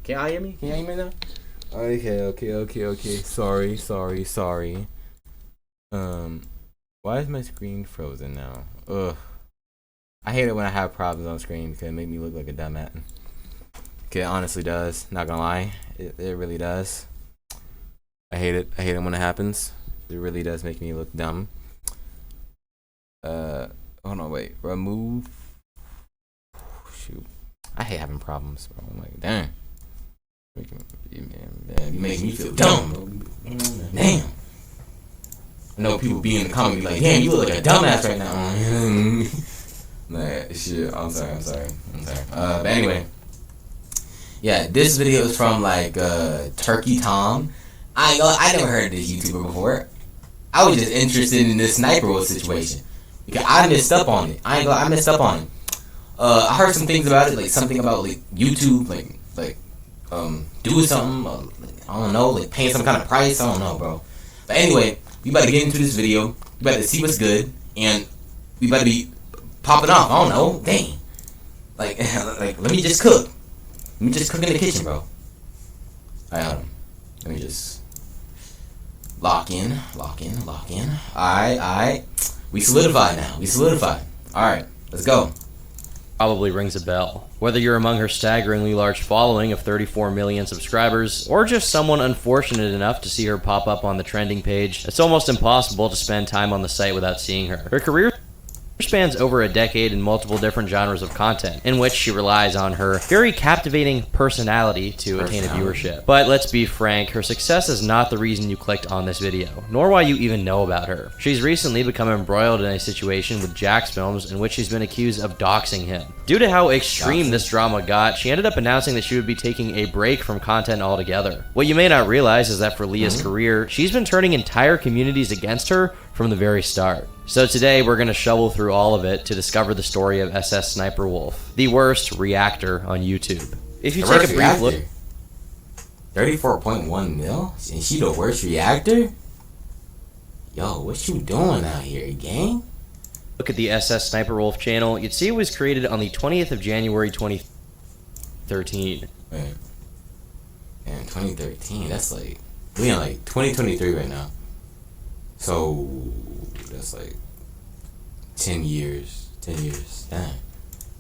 Can y'all hear me? Can y'all hear me now? Okay. Sorry. Why is my screen frozen now? Ugh. I hate it when I have problems on screen because it make me look like a dumbass. Okay, it honestly does. Not gonna lie. It really does. I hate it. I hate it when it happens. It really does make me look dumb. Hold on, wait. Remove. Shoot. I hate having problems, bro. I'm like, damn. You make me feel dumb, bro. Damn. I know people be in the comments like, damn, you look like a dumbass right now. Nah, shit. I'm sorry. But anyway. Yeah, this video is from like Turkey Tom. I never heard of this YouTuber before. I was just interested in this sniper wolf situation because I messed up on it. I messed up on it. I heard some things about it, like something about like YouTube, like doing something. I don't know, like paying some kind of price. I don't know, bro. But anyway, we about to get into this video. We about to see what's good, and we about to be popping off. I don't know, dang. Like let me just cook. Let me just cook in the kitchen, bro. Alright, let me just lock in. Alright. We solidified now. Alright, let's go. Probably rings a bell. Whether you're among her staggeringly large following of 34 million subscribers, or just someone unfortunate enough to see her pop up on the trending page, it's almost impossible to spend time on the site without seeing her. Her career spans over a decade in multiple different genres of content, in which she relies on her very captivating personality to attain a viewership. But let's be frank, her success is not the reason you clicked on this video, nor why you even know about her. She's recently become embroiled in a situation with Jax Films in which she's been accused of doxing him. Due to how extreme this drama got, she ended up announcing that she would be taking a break from content altogether. What you may not realize is that for Leah's career, she's been turning entire communities against her from the very start. So today we're going to shovel through all of it to discover the story of SSSniperwolf, the worst reactor on YouTube. If you take a brief look... 34.1 mil? And she the worst reactor? Yo, what you doing out here, gang? Look at the SSSniperwolf channel, you'd see it was created on the 20th of January 2013. Man, 2013, that's like... We in like 2023 right now. So... That's like 10 years. Damn.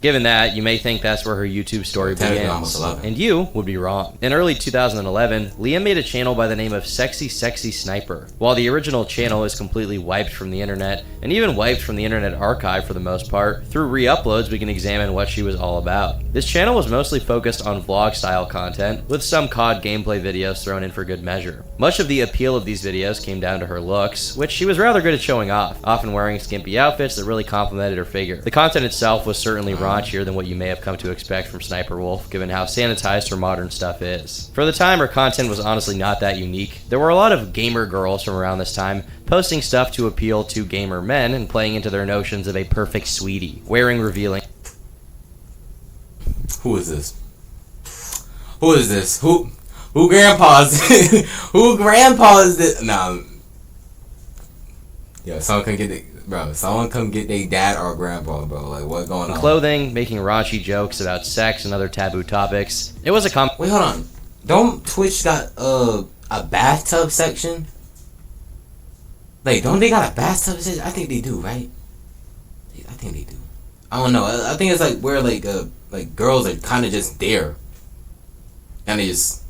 Given that, you may think that's where her YouTube story begins, and you would be wrong. In early 2011, Leah made a channel by the name of Sexy Sniper. While the original channel is completely wiped from the internet, and even wiped from the internet archive for the most part, through re-uploads we can examine what she was all about. This channel was mostly focused on vlog-style content, with some COD gameplay videos thrown in for good measure. Much of the appeal of these videos came down to her looks, which she was rather good at showing off, often wearing skimpy outfits that really complemented her figure. The content itself was certainly raunchier than what you may have come to expect from Sniperwolf, given how sanitized her modern stuff is. For the time, her content was honestly not that unique. There were a lot of gamer girls from around this time posting stuff to appeal to gamer men and playing into their notions of a perfect sweetie, wearing revealing. Who is this? Who grandpa's who grandpa's this? Nah. Yo, someone come get their dad or grandpa, bro. Like, what's going on? Clothing, making raunchy jokes about sex and other taboo topics. It was a Wait, hold on. Don't Twitch got a bathtub section? Like, don't they got a bathtub section? I think they do, right? I think they do. I don't know. I think it's like where like girls are kind of just there. Kind of just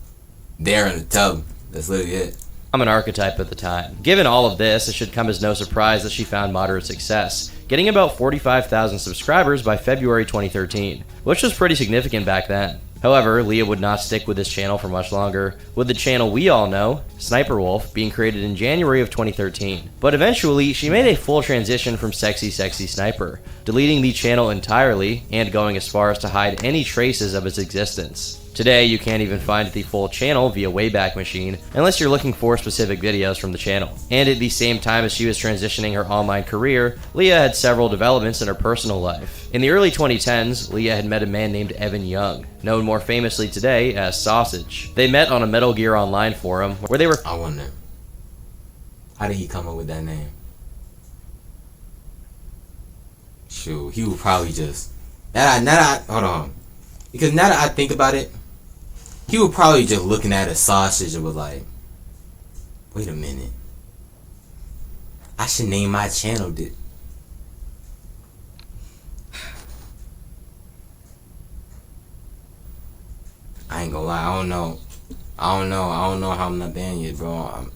there in the tub. That's literally it. I'm an archetype at the time. Given all of this, it should come as no surprise that she found moderate success, getting about 45,000 subscribers by February 2013, which was pretty significant back then. However, Leah would not stick with this channel for much longer, with the channel we all know, Sniperwolf, being created in January of 2013. But eventually, she made a full transition from Sexy Sniper, deleting the channel entirely and going as far as to hide any traces of its existence. Today, you can't even find the full channel via Wayback Machine unless you're looking for specific videos from the channel. And at the same time as she was transitioning her online career, Leah had several developments in her personal life. In the early 2010s, Leah had met a man named Evan Young, known more famously today as Sausage. They met on a Metal Gear Online forum where they were... I wonder, how did he come up with that name? Shoot, he would probably just... Hold on. Because now that I think about it, He was probably just looking at a sausage and was like, wait a minute. I should name my channel this. I ain't gonna lie, I don't know how I'm not banned yet, bro.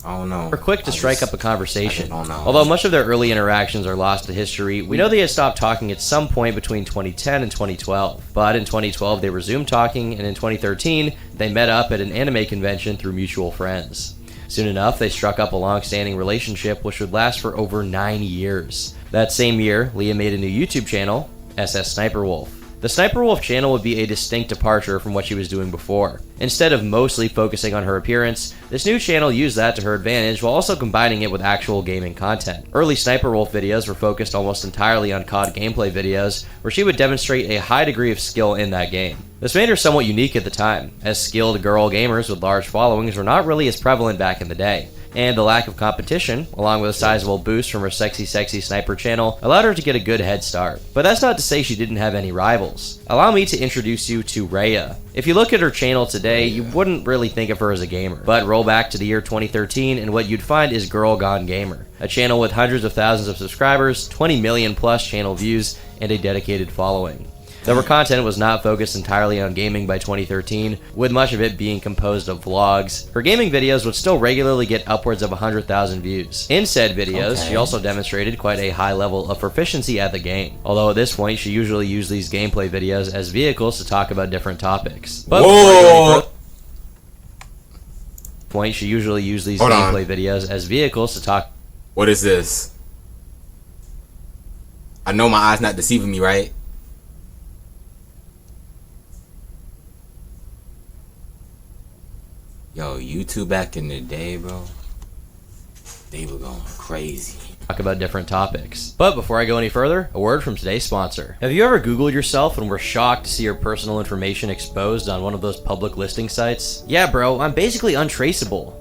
I don't know. We're quick to strike up a conversation. I don't know. Although much of their early interactions are lost to history, we know they had stopped talking at some point between 2010 and 2012. But in 2012, they resumed talking, and in 2013, they met up at an anime convention through mutual friends. Soon enough, they struck up a long-standing relationship which would last for over 9 years. That same year, Leah made a new YouTube channel, SSSniperwolf. The Sniperwolf channel would be a distinct departure from what she was doing before. Instead of mostly focusing on her appearance, this new channel used that to her advantage while also combining it with actual gaming content. Early Sniperwolf videos were focused almost entirely on COD gameplay videos, where she would demonstrate a high degree of skill in that game. This made her somewhat unique at the time, as skilled girl gamers with large followings were not really as prevalent back in the day. And the lack of competition, along with a sizable boost from her sexy sniper channel, allowed her to get a good head start. But that's not to say she didn't have any rivals. Allow me to introduce you to Rhea. If you look at her channel today, you wouldn't really think of her as a gamer. But roll back to the year 2013 and what you'd find is Girl Gone Gamer, a channel with hundreds of thousands of subscribers, 20 million plus channel views, and a dedicated following. Though her content was not focused entirely on gaming by 2013, with much of it being composed of vlogs, her gaming videos would still regularly get upwards of 100,000 views. In said videos, she also demonstrated quite a high level of proficiency at the game, although at this point she usually used these gameplay videos as vehicles to talk about different topics. But she usually used these gameplay videos as vehicles to talk. What is this? I know my eyes not deceiving me, right? Yo, YouTube back in the day, bro, they were going crazy. Talk about different topics. But before I go any further, a word from today's sponsor. Have you ever Googled yourself and were shocked to see your personal information exposed on one of those public listing sites? Yeah, bro, I'm basically untraceable.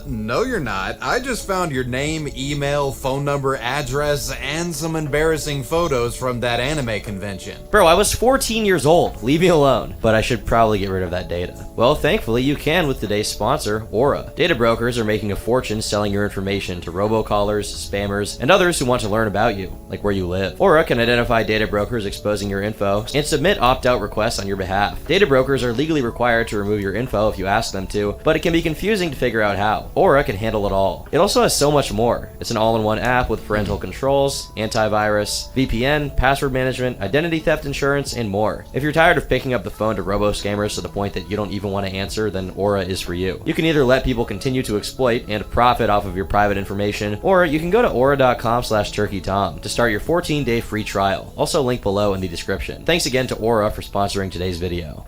No you're not. I just found your name, email, phone number, address, and some embarrassing photos from that anime convention. Bro, I was 14 years old. Leave me alone. But I should probably get rid of that data. Well, thankfully you can with today's sponsor, Aura. Data brokers are making a fortune selling your information to robocallers, spammers, and others who want to learn about you, like where you live. Aura can identify data brokers exposing your info and submit opt-out requests on your behalf. Data brokers are legally required to remove your info if you ask them to, but it can be confusing to figure out how. Aura can handle it all. It also has so much more. It's an all-in-one app with parental controls, antivirus, VPN, password management, identity theft insurance, and more. If you're tired of picking up the phone to robo-scammers to the point that you don't even want to answer, then Aura is for you. You can either let people continue to exploit and profit off of your private information, or you can go to Aura.com/turkeytom to start your 14-day free trial. Also link below in the description. Thanks again to Aura for sponsoring today's video.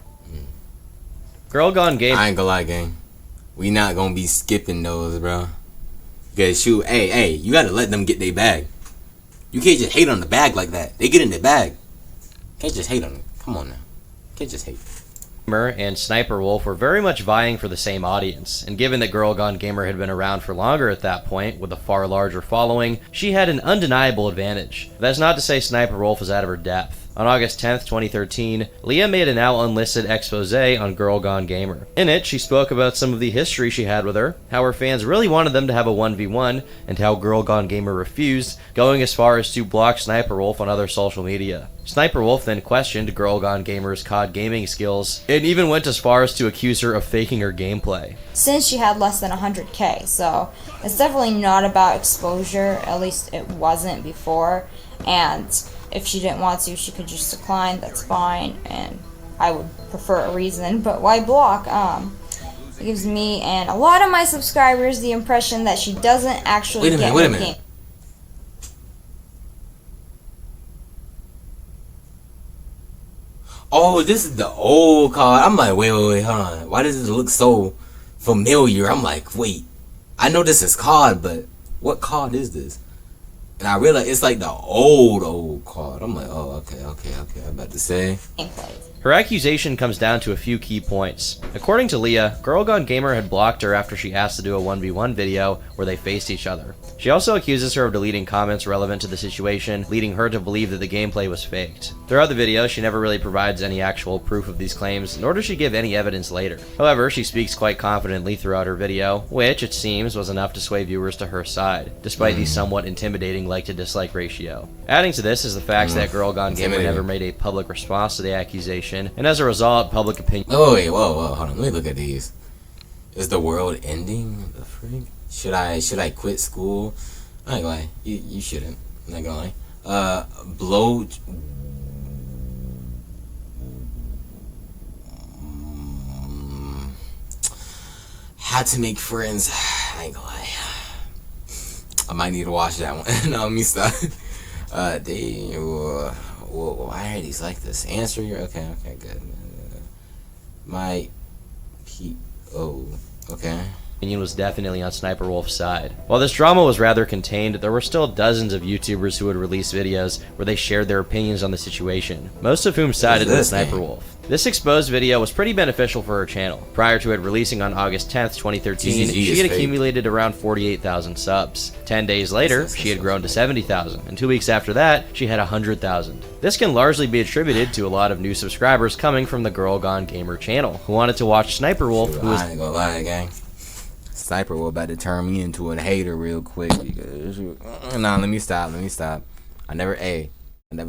Girl Gone Gamer. I ain't gonna lie, gang. We not gonna be skipping those, bro. Because shoot, hey, you gotta let them get their bag. You can't just hate on the bag like that. They get in their bag. Can't just hate on it. Come on now. Can't just hate. And Sniperwolf were very much vying for the same audience, and given that Girl Gone Gamer had been around for longer at that point, with a far larger following, she had an undeniable advantage. That's not to say Sniperwolf was out of her depth. On August 10th, 2013, Leah made a now unlisted expose on Girl Gone Gamer. In it, she spoke about some of the history she had with her, how her fans really wanted them to have a 1v1, and how Girl Gone Gamer refused, going as far as to block Sniperwolf on other social media. Sniperwolf then questioned Girl Gone Gamer's COD gaming skills, and even went as far as to accuse her of faking her gameplay. Since she had less than 100k, so it's definitely not about exposure, at least it wasn't before, and if she didn't want to, she could just decline, that's fine, and I would prefer a reason, but why block? It gives me and a lot of my subscribers the impression that she doesn't actually get the game. Oh, this is the old card. I'm like, wait, hold on. Why does this look so familiar? I'm like, wait, I know this is card, but what card is this? And I realized it's like the old card. I'm like, oh, okay. I'm about to say. Her accusation comes down to a few key points. According to Leah, Girl Gone Gamer had blocked her after she asked to do a 1v1 video where they faced each other. She also accuses her of deleting comments relevant to the situation, leading her to believe that the gameplay was faked. Throughout the video, she never really provides any actual proof of these claims, nor does she give any evidence later. However, she speaks quite confidently throughout her video, which, it seems, was enough to sway viewers to her side, despite the somewhat intimidating like-to-dislike ratio. Adding to this is the fact that Girl Gone Gamer never made a public response to the accusation, and as a result, public opinion. Oh wait, whoa, hold on. Let me look at these. Is the world ending? What the freak? Should I quit school? I ain't gonna lie. You shouldn't. I'm not gonna lie. Blow. How to make friends. I ain't gonna lie. I might need to watch that one. No, let me stop. Why are these like this? Answer your okay, good. My P.O. Okay. Opinion was definitely on SSSniperwolf's side. While this drama was rather contained, there were still dozens of YouTubers who would release videos where they shared their opinions on the situation, most of whom sided with SSSniperwolf. This exposed video was pretty beneficial for her channel. Prior to it releasing on August 10th, 2013, she had accumulated around 48,000 subs. 10 days later, she had grown to 70,000, and 2 weeks after that, she had 100,000. This can largely be attributed to a lot of new subscribers coming from the Girl Gone Gamer channel, who wanted to watch SSSniperwolf, who was— I ain't gonna lie, gang. Sniper will about to turn me into a hater real quick because nah, let me stop. I never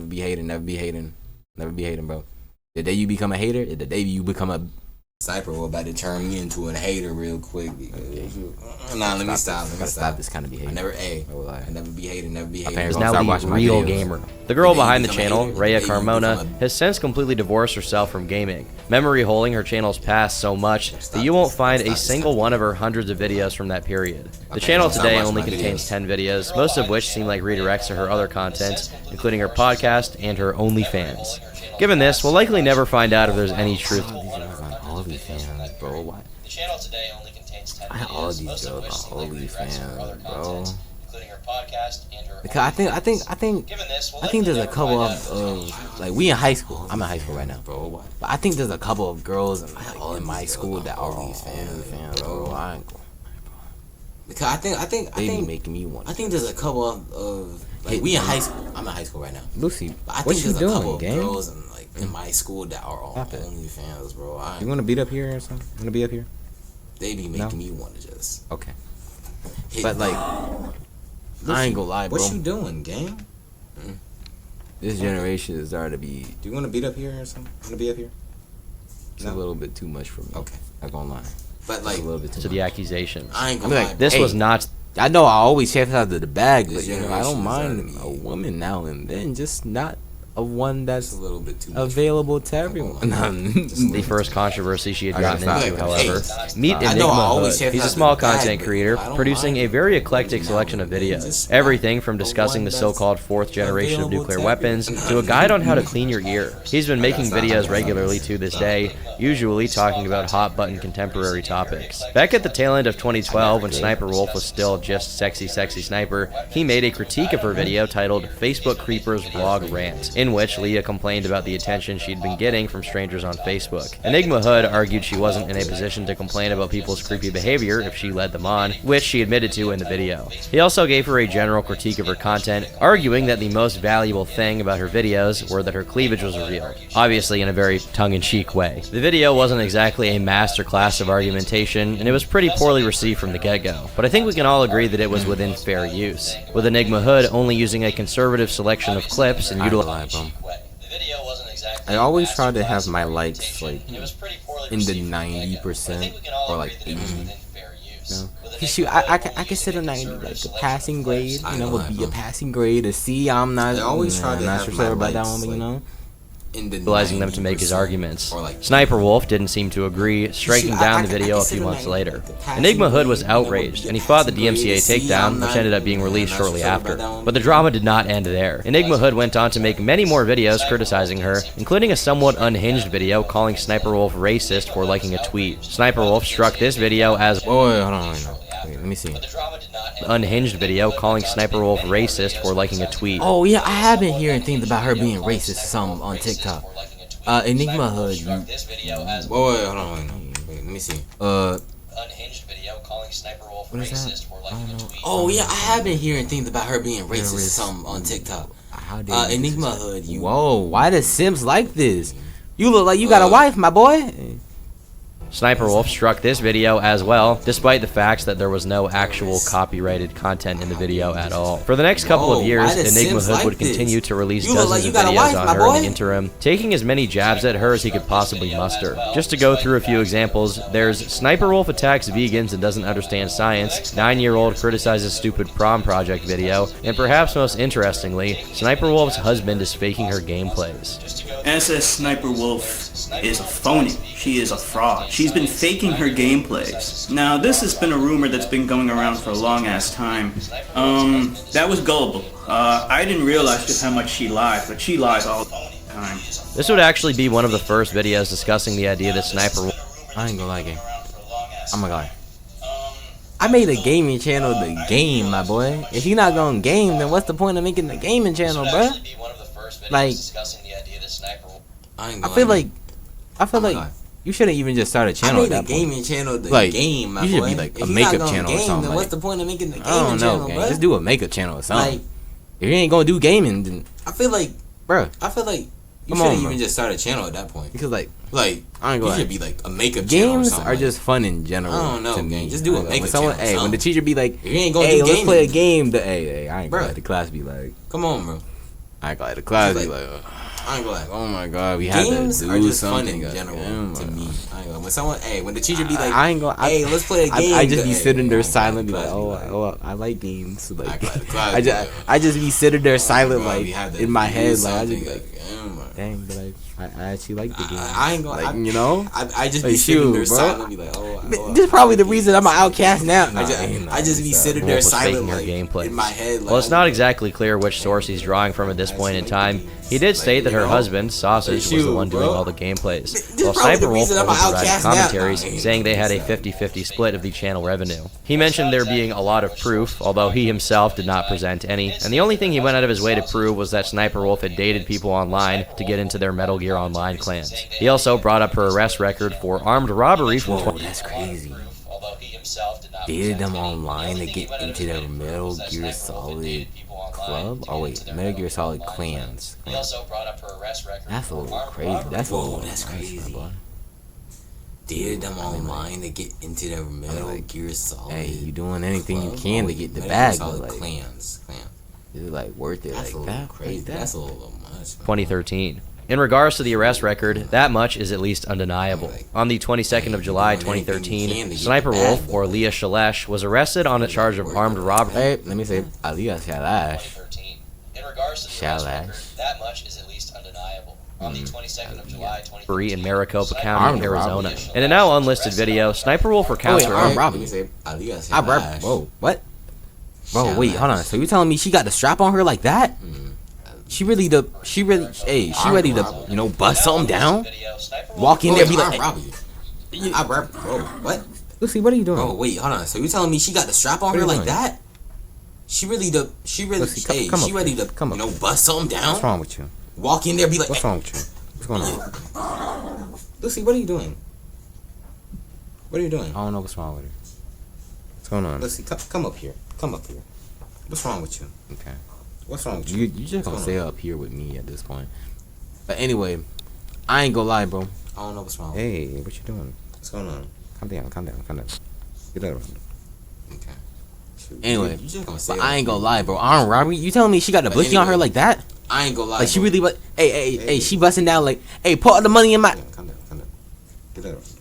be hating, bro. The day you become a hater, the day you become a Sniper will about to turn me into a hater real quick because nah, let me stop this kind of behavior. I never be hating. is now the real gamer. The girl behind the channel, Rhea Carmona, has since completely divorced herself from gaming, memory holding her channel's past so much that you won't find a single one of her hundreds of videos from that period. The channel today only contains 10 videos, most of which seem like redirects to her other content, including her podcast and her OnlyFans. Given this, we'll likely never find out if there's any truth. OnlyFans, bro. Why? The channel today only contains 10 videos, all these most of which seem like redirects to her other content, including her podcast and her because I think there's a couple of like we in high school. I'm in high school right now, bro. But I think there's a couple of girls in my school that are OnlyFans, bro. I ain't gonna lie, bro. Because I think they be making me want. I think there's a couple of like we in high school. I'm in high school right now, Lucy. But I think there's a couple of girls in my school that are on OnlyFans, bro. You want to beat up here or something? You want to be up here? They be making me want to just okay. But like, I ain't gonna lie, bro. What you doing, gang? This generation is starting to be. Do you want to beat up here or something? Want to be up here? It's a little bit too much for me. Okay. Not gonna lie. But like, a little bit too to much. the accusations. I ain't gonna lie. This was not. I know I always chase out of the bag, but This I don't mind generation is a woman now and then, just not a one that's a little bit too much. available to everyone. The first controversy she had gotten stop. into, however. Meet I know I Enigma always Hood. have He's a had small the bag, content but creator, I don't producing mind a very it. eclectic selection of videos. Everything from discussing the so-called fourth generation of available nuclear to weapons to a guide on how to clean your ear. He's been making videos regularly to this day, usually talking about hot-button contemporary topics. Back at the tail end of 2012, when SSSniperwolf was still just sexy sniper, he made a critique of her video titled Facebook Creepers Vlog Rant, in which Leah complained about the attention she'd been getting from strangers on Facebook. Enigma Hood argued she wasn't in a position to complain about people's creepy behavior if she led them on, which she admitted to in the video. He also gave her a general critique of her content, arguing that the most valuable thing about her videos were that her cleavage was revealed, obviously in a very tongue-in-cheek way. The video wasn't exactly a masterclass of argumentation, and it was pretty poorly received from the get-go, but I think we can all agree that it was within fair use, with Enigma Hood only using a conservative selection of clips and utilizing. I always try to have my likes like in the 90% or like 80. No. Shoot, I consider 90 like a passing grade. You know, would be a passing grade. A C, I'm not. I always try to not have sure my about that likes, one, but you know. Utilizing them to make his arguments. Or like SSSniperwolf didn't seem to agree, striking down the video a few months later. Enigma Hood was outraged, and he fought the DMCA takedown, which ended up being released shortly after. But the drama did not end there. Enigma Hood went on to make many more videos criticizing her, including a somewhat unhinged video calling SSSniperwolf racist for liking a tweet. SSSniperwolf struck this video as Wait, hold on. Wait, let me see. unhinged video calling SSSniperwolf racist for liking a tweet. Oh yeah, I have been hearing things about her being racist some on TikTok. Enigma Hood. Wait, hold on, wait, let me see. Unhinged video calling Sniperwolf What is that? racist for I don't liking a know. tweet. Oh yeah, I have been hearing things about her being racist or something on TikTok. How dare you Enigma disrespect- Hood, you. Whoa, why does Sims like this? You look like you got a wife, my boy. Sniperwolf struck this video as well, despite the fact that there was no actual copyrighted content in the video at all. For the next couple Whoa, of years, why does Enigma Sims Hood like would continue this? to release You look dozens like you of got a videos wife, on my her in boy. the interim, taking as many jabs at her as he could possibly muster. Just to go through a few examples, there's Sniperwolf attacks vegans and doesn't understand science, 9-year-old criticizes stupid prom project video, and perhaps most interestingly, Sniperwolf's husband is faking her gameplays. SSSniperwolf is a phony. She is a fraud. She's been faking her gameplays. Now, this has been a rumor that's been going around for a long-ass time. That was gullible. I didn't realize just how much she lies, but she lies all the time. This would actually be one of the first videos discussing the idea that Sniperwolf I ain't gonna like it. Oh my god. I made a gaming channel to game, my boy. If you're not gonna game, then what's the point of making the gaming channel, bruh? Like, I feel like God. you shouldn't even just start a I channel made at a that point. gaming channel to Like, game, my you should boy. be like If a you're makeup not gonna channel or game, something. Then Like, what's the point of making the I don't gaming know, channel, gang. bro? Just do a makeup channel or something. Like, if you ain't gonna do gaming, then I feel like bruh, you Come on, shouldn't bro. even just start a channel at that point. because like Like, I ain't you gonna should lie. be like a makeup channel or Games something. are like, just fun in general. I don't know, to me. gang. Just do a Like, makeup when someone, channel or hey, when the something. teacher be like, If you ain't gonna hey, do let's play a gaming, game. Hey, I ain't gonna Bruh. let the class be like, come on, bro. I ain't gonna let the class be Like, like, I ain't gonna lie. oh my god, we have Games to are do just fun something. in general goddamn. to me. I ain't gonna. When someone, when the teacher be like, I ain't gonna. hey, let's play a game. I just be hey, sitting there I ain't silent, be gonna like, class oh, I like games. Like, I got the class I be just, like, I just be sitting there silent, bro, like we had to in my do head, like I something, just be like, like, dang, but I actually like the game. I ain't gonna. like, I, you know. I just Like, be sitting shoot, there bro. silent, be like, This is probably the reason I'm an outcast now. I just be sitting there Wolf was silent, faking her like, gameplays. in my head. Like, Well, it's not exactly clear which source he's drawing from at this point in time. He did state that her husband, Sausage, was the one doing all the gameplays, while probably the Sniperwolf reason I'm only an provided outcast now. commentaries, saying they had a 50-50 split of the channel revenue. He mentioned there being a lot of proof, although he himself did not present any, and the only thing he went out of his way to prove was that Sniperwolf had dated people online to get into their Metal Gear Online clans. He also brought up her arrest record for armed robbery from Whoa, that's crazy. Dated them online to get into their Metal Gear Solid club? Oh wait, Metal Gear Solid clans. He also brought up her arrest record. That's a little crazy. That's a little crazy. Dated them online to get into their Metal Gear Solid. Hey, you doing anything you Club? can to Oh, get the Metal Gear bag, Solid but like, clans. is it like worth it That's a like little that? crazy. Like that? That's a little much. Man. 2013. In regards to the arrest record, that much is at least undeniable. On the 22nd of July 2013, Sniperwolf, or Leah Shalesh, was arrested on a charge of armed robbery. Hey, let me say, Aliyah Shalash. In regards to the Shalash. arrest record, that much is at least undeniable. On the 22nd of July 2013, in Armed Maricopa County, Arizona. robbery. In a now unlisted video, Sniperwolf recounts her armed own. robbery. Let me say, Aliyah I bro, Shalash. whoa, what? Bro, wait, hold on. So you telling me she got the strap on her like that? She ready to, she ready to, you know, bust something down? Walk in there, be like, robbery. Bro, what? Lucy, what are you doing? Bro, wait, hold on. So you telling me she got the strap on What are her you like doing? that? She ready, Lucy, come she up ready here. to, Come you up know, bust something down? What's wrong with you? Walk in there, be like, What's wrong with you? What's going on? Lucy, what are you doing? What are you doing? I don't know what's wrong with her. What's going on? Lucy, come up here. Come up here. What's wrong with you? Okay. What's wrong with you? You just gonna What's stay going up here with me at this point. But anyway, I ain't gonna lie, bro. I don't know what's wrong. Hey, what you doing? What's going on? Calm down. Get out of here. Okay. Shoot, Anyway, you just gonna say but I ain't gonna lie, bro. Armed robbery? You telling me she got the But blicky on her anyway, like that? I ain't gonna lie. Like she bro. really, but hey, she busting down like, hey, put all the money in my. Calm down. Get out of here.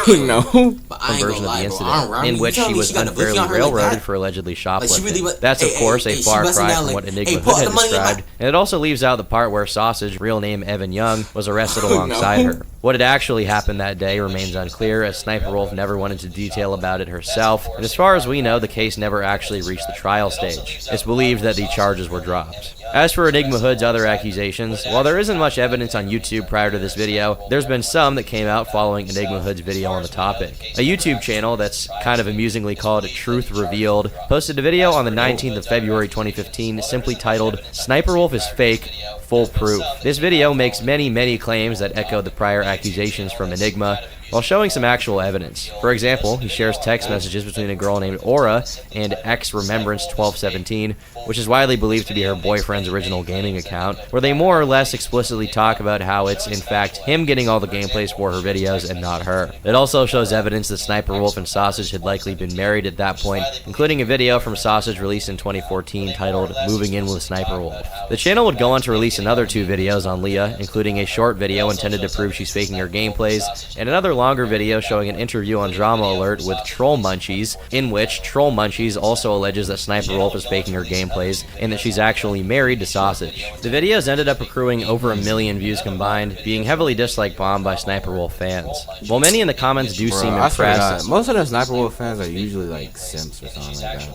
No. But I ain't Version gonna of lie, the bro. incident, Armed robbery, in you which telling she me was got the blicky unfairly on her like railroaded that? for allegedly shoplifting. really, but- That's of hey, course hey, a she far busting cry down from like, what hey, Enigma put Hood had the money in my- described, and it also leaves out the part where Sausage, real name Evan Young, was arrested alongside her. What had actually happened that day remains unclear, as Sniperwolf never went into detail about it herself, and as far as we know, the case never actually reached the trial stage. It's believed that the charges were dropped. As for Enigma Hood's other accusations, while there isn't much evidence on YouTube prior to this video, there's been some that came out following Enigma Hood's video on the topic. A YouTube channel that's kind of amusingly called Truth Revealed posted a video on the 19th of February 2015 simply titled "Sniperwolf is Fake, Full Proof." This video makes many claims that echo the prior accusations from Enigma, while showing some actual evidence. For example, he shares text messages between a girl named Aura and X-Remembrance1217, which is widely believed to be her boyfriend's original gaming account, where they more or less explicitly talk about how it's in fact him getting all the gameplays for her videos and not her. It also shows evidence that Sniperwolf and Sausage had likely been married at that point, including a video from Sausage released in 2014 titled "Moving In with Sniperwolf." The channel would go on to release another 2 videos on Leah, including a short video intended to prove she's faking her gameplays, and another longer video showing an interview on Drama Alert with Troll Munchies, in which Troll Munchies also alleges that Sniperwolf is faking her gameplays and that she's actually married to Sausage. The videos ended up accruing over 1 million views combined, being heavily dislike bombed by Sniperwolf fans. While many in the comments do seem impressed, most of the Sniperwolf fans are usually like simps or something like that.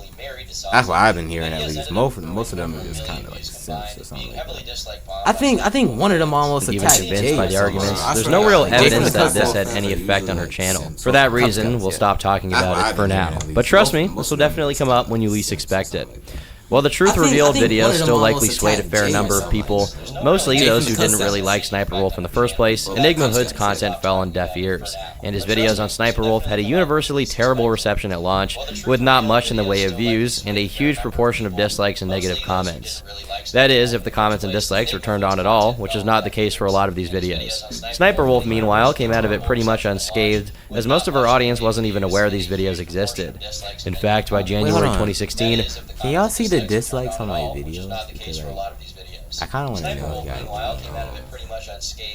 That's what I've been hearing at least. Most of them are just kind of like simps or something like that. I think one of them almost even attacked convinced Jay by or the something. arguments, I there's swear no to real God, evidence Jay that this from the had any Cubs effect on her usually channel. simps. For that Cubs, reason, we'll yeah. stop talking about it for now. But trust me, this will definitely come up when you least expect it. While the Truth Revealed video still likely swayed a fair number of people, mostly those who didn't really like Sniperwolf in the first place, Enigma Hood's content fell on deaf ears, and his videos on Sniperwolf had a universally terrible reception at launch, with not much in the way of views, and a huge proportion of dislikes and negative comments. That is, if the comments and dislikes were turned on at all, which is not the case for a lot of these videos. Sniperwolf, meanwhile, came out of it pretty much unscathed, as most of her audience wasn't even aware these videos existed. In fact, by January 2016, can y'all see the dislikes on my videos? Because, like, I kind of want to know if you guys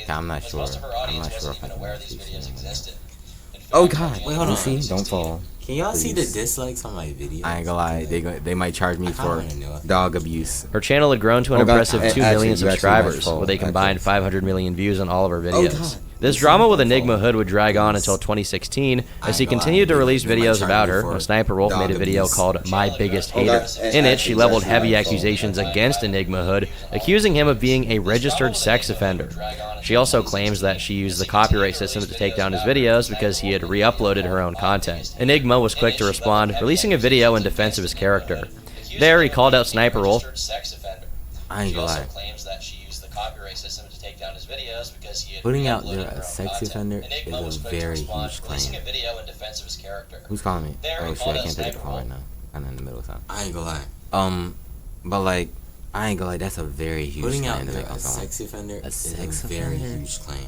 I'm not sure. I'm not sure if I can actually see them. Oh God! Wait, hold on. See? Don't fall. Can y'all see the dislikes on my videos? I ain't gonna lie. They might charge me for dog abuse. her channel had grown to an impressive 2 million subscribers, with a combined 500 million views on all of her videos. This drama with Enigma Hood would drag on until 2016, as he continued to release videos about her, when Sniperwolf made a video called "My Biggest Hater." In it, she leveled heavy accusations against Enigma Hood, accusing him of being a registered sex offender. She also claims that she used the copyright system to take down his videos because he had re-uploaded her own content. Enigma was quick to respond, releasing a video in defense of his character. There, he called out Sniperwolf. I ain't gonna lie. Putting out there a sex offender is a very huge claim. Who's calling me? Oh shit, I can't take the phone right now. I'm in the middle of something. I ain't gonna lie. But like, I ain't gonna lie, that's a very huge claim. Putting out there a sex offender is a very huge claim.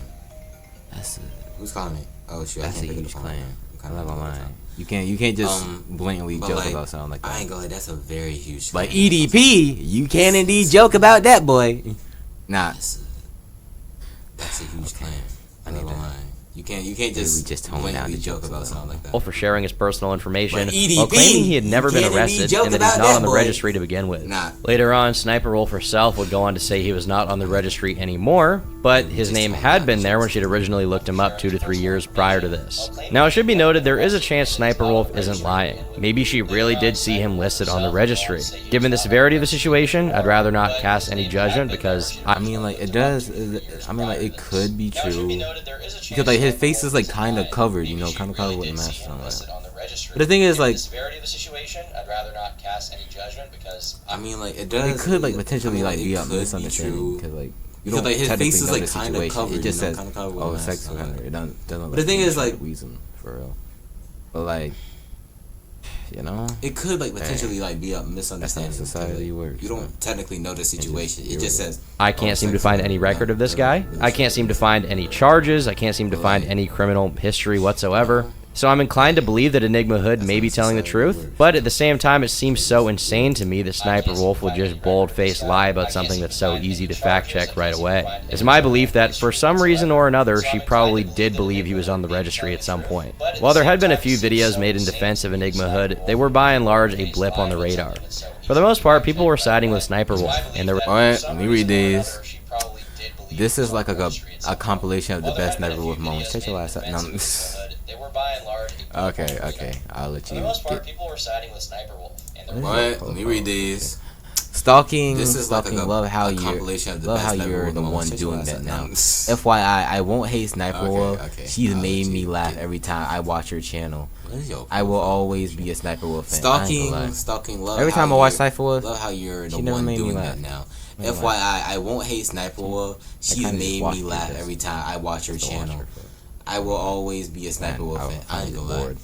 Who's calling me? Oh shit, that's a huge claim. I'm not gonna lie. You can't just blatantly joke about something like that. I ain't gonna lie, that's a very huge claim. But EDP, you can indeed joke about that, boy. Nah. That's a huge claim. I need to lie. You can't just blatantly joke about something like that. For sharing his personal information, while claiming he had never been arrested and that he's not on the registry to begin with. Later on, Sniperwolf herself would go on to say he was not on the registry anymore, but his name had been there when she'd originally looked him up 2 to 3 years prior to this. Now, it should be noted there is a chance Sniperwolf isn't lying. Maybe she really did see him listed on the registry. Given the severity of the situation, I'd rather not cast any judgment because it could be true. Because like his face is like kind of covered, kind of covered with the mask on. But the thing is, like, it could like potentially like be a misunderstanding because like you don't his face is like kind of covered. It just says, "Oh, sex offender." It doesn't. But the thing is, like, reason for real. But like, it could like potentially like be a misunderstanding. That's how society works. You don't technically know the situation. It just says. I can't seem to find any record of this guy. I can't seem to find any charges. I can't seem to find any criminal history whatsoever. So I'm inclined to believe that Enigma Hood may be telling the truth, but at the same time, it seems so insane to me that Sniperwolf would just bold-faced lie about something that's so easy to fact-check right away. It's my belief that, for some reason or another, she probably did believe he was on the registry at some point. While there had been a few videos made in defense of Enigma Hood, they were by and large a blip on the radar. For the most part, people were siding with Sniperwolf, and there were... Alright, let me read these. this is like a compilation of the best Sniperwolf moments. Check your ass out. No. Okay, I'll let you. For the most part, get... people were siding with Sniperwolf. What? Let me read these. Stalking, This is stalking. like Love how compilation of the love how best you're Sniperwolf the one moments. Check your doing ass that out. now. No. FYI, I won't hate Sniperwolf. Okay, She's I'll made let me you laugh get- every time I watch her channel. What is your I will always be a Sniperwolf fan. I ain't gonna lie. Stalking. Love Every how time I watch you're- Sniperwolf, Love how you're the she never one made me doing laugh. that now. Made me FYI, I won't hate Sniperwolf. She's kinda just made watched me it laugh just- every time I watch her just to watch channel. her. I will always be a Sniperwolf fan. I ain't gonna lie. bored.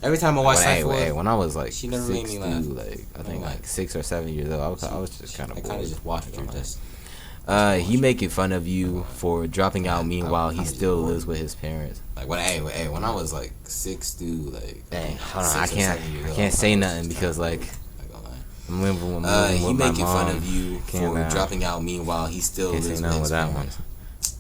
Every time I watch Hey, Sniperwolf, when I was like she never 6 made me laugh. like I think Never like 6 or 7 years old, I was just kind I of kind bored. of just watched her just. He making fun of you for dropping out. Meanwhile, he still lives with his parents. Like when I was like 6 dude, like. Dang, hold on, 6 I or 7 years can't old, say I was nothing just because kinda like not gonna lie. I'm living with my He making mom. fun of you for dropping out. Meanwhile, he still Can't say lives nothing with with his that one.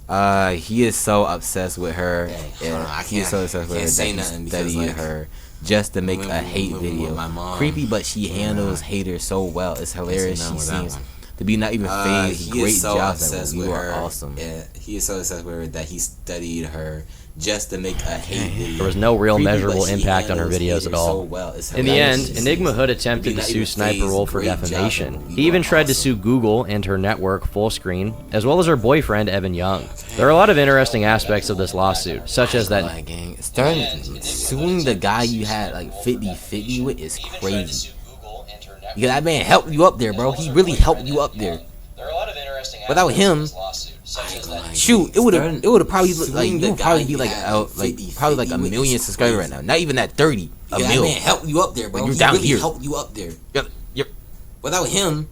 parents. He is so obsessed with her. Dang, hold on, I He is so obsessed with her can't say that nothing he because, studied like, her just to make when a we hate living with video. my mom, Creepy, but she handles haters so well. It's hilarious. nothing She with that seems one. to be not even phased. He Great is so job, obsessed you with are her. awesome. Yeah, he is so obsessed with her that he studied her just to make a hate video. There was no real Creepy, but measurable she impact on her handles videos haters at all. so well. It's In the end, hilarious. Enigma Hood attempted to Not sue even phased. Sniperwolf for Great job, defamation. though. He even You are tried to awesome. sue Google and her network Fullscreen, as well as her boyfriend Evan Young. There are a lot of interesting aspects of this lawsuit, such as that Like, gang, starting suing the guy you had like 50-50 with is crazy. Because that man helped you up there, bro. He really helped you up there. There are a lot of interesting Without aspects him, of this lawsuit, such as that shoot, it would have probably looked like Suing you the would probably guy be you like had out like 50-50 probably like a with million is subscribers right crazy. now. Not even that 30, a Yeah, mil. that man helped you up there, bro. You're He down really here. helped you up there. Yep. Without him,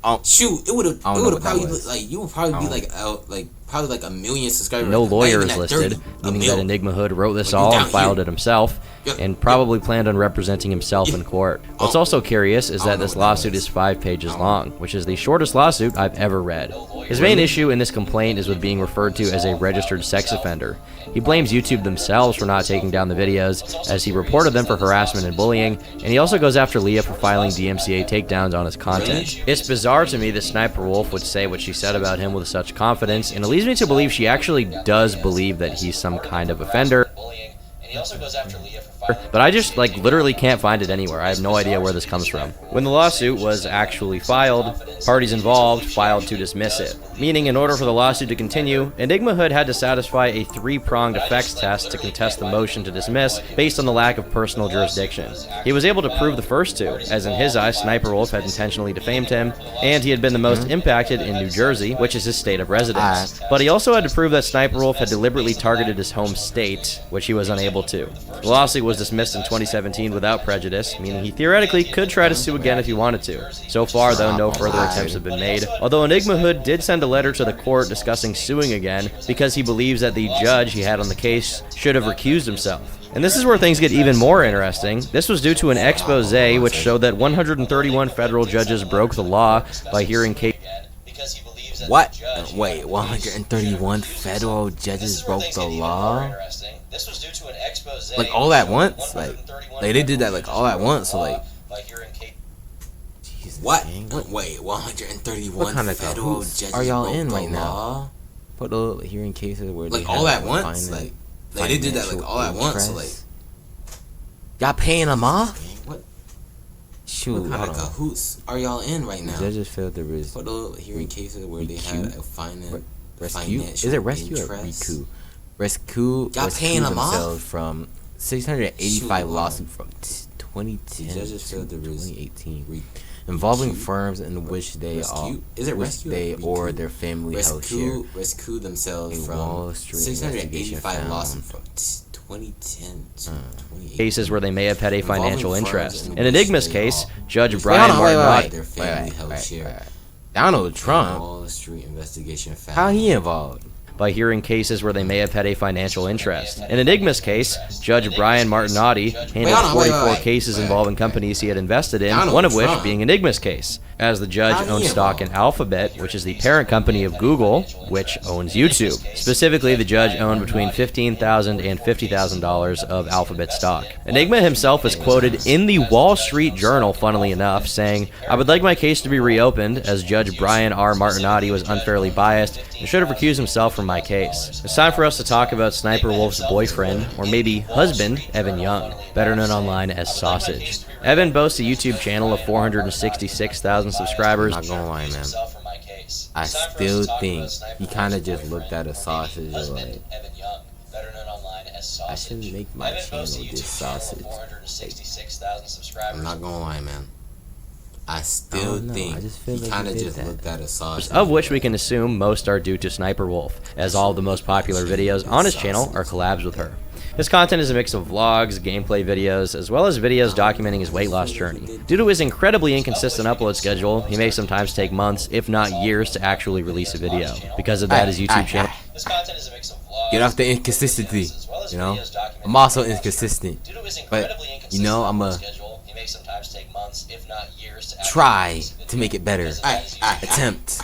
I shoot, it would don't know have what that probably was. like you would probably be I like out like probably like a million subscribers. no right now. Not lawyer even is at listed, 30, a meaning mil. that Enigma Hood wrote this Like, you're all and down filed here. it himself, Yep, and yep. probably planned on representing himself in court. What's also curious is I that don't know this what that lawsuit is. is 5 pages long, which is the shortest lawsuit I've ever read. His main issue in this complaint is with being referred to as a registered sex offender. He blames YouTube themselves for not taking down the videos, as he reported them for harassment and bullying, and he also goes after Leah for filing DMCA takedowns on his content. It's bizarre to me that Sniperwolf would say what she said about him with such confidence, and it leads me to believe she actually does believe that he's some kind of offender. bullying, and he also goes after Leah for filing. But I just, like, literally can't find it anywhere. I have no idea where this comes from. When the lawsuit was actually filed, parties involved filed to dismiss it. Meaning, in order for the lawsuit to continue, Enigma Hood had to satisfy a 3-pronged effects test to contest the motion to dismiss based on the lack of personal jurisdiction. He was able to prove the first two, as in his eyes, Sniperwolf had intentionally defamed him, and he had been the most impacted in New Jersey, which is his state of residence. But he also had to prove that Sniperwolf had deliberately targeted his home state, which he was unable to. The lawsuit was dismissed in 2017 without prejudice, meaning he theoretically could try to sue again if he wanted to. So far, though, no further attempts have been made, although Enigma Hood did send a letter to the court discussing suing again because he believes that the judge he had on the case should have recused himself. And this is where things get even more interesting. This was due to an expose which showed that 131 federal judges broke the law by hearing cases. Because he believes that What? the judge Wait, 131 federal judges broke the law? This was due to an expose Like all at once? Like they did that like all at once. So like, by hearing cases. Jesus, What? gang. Wait, 131 What kind of federal cahoots judges are y'all broke in the right now? law? Put the hearing cases where Like they all have, at once? Like they did that like all at once. So like, y'all paying them off? what Shoot, kind of hold on. cahoots are y'all in right now? Judges failed to For the hearing cases where they had a rescue. financial Is it rescue or interest. recoup? Rescue. Y'all paying them off? themselves from 685 Shoot, lawsuit from 2010 The judges to failed to 2018, involving recoup? firms in which they Rescue? Is it which rescue they or recoup? their family held share. Rescue themselves A from Wall Street investigation 685 found- lawsuits from 2010 to 2018. cases where they may have had a Involving financial firms interest. in In which Enigma's they case, all- Judge Wait, Brian hold on, wait, Martinotti. wait. Their family held share. Donald Trump. Wall Street investigation found. How he involved? By hearing cases where they may have had a financial interest. In Enigma's case, Judge Brian Martinotti handled hold on, wait, 44 wait. cases involving companies he had invested in, Donald one of which Trump. being Enigma's case. as the judge owns stock in Alphabet, which is the parent company of Google, which owns YouTube. Specifically, the judge owned between $15,000 and $50,000 of Alphabet stock. Enigma himself is quoted in the Wall Street Journal, funnily enough, saying, "I would like my case to be reopened, as Judge Brian R. Martinotti was unfairly biased and should have recused himself from my case." It's time for us to talk about Sniper Wolf's boyfriend, or maybe husband, Evan Young, better known online as Sausage. Evan boasts a YouTube channel of 466,000 subscribers. I'm not gonna lie, man. I still think he kind of just looked at a sausage and like, I should make my channel this sausage. I'm not gonna lie, man. I still think he kind of just looked at a sausage. Of which we can assume most are due to Sniper Wolf, as all of the most popular videos on his channel are collabs with her. His content is a mix of vlogs, gameplay videos, as well as videos documenting his weight loss journey. Due to his incredibly inconsistent upload schedule, he may sometimes take months, if not years, to actually release a video. Because of that, his YouTube channel... Get off the inconsistency, you know? I'm also inconsistent, but, you know, I'm a try to make it better. Attempt,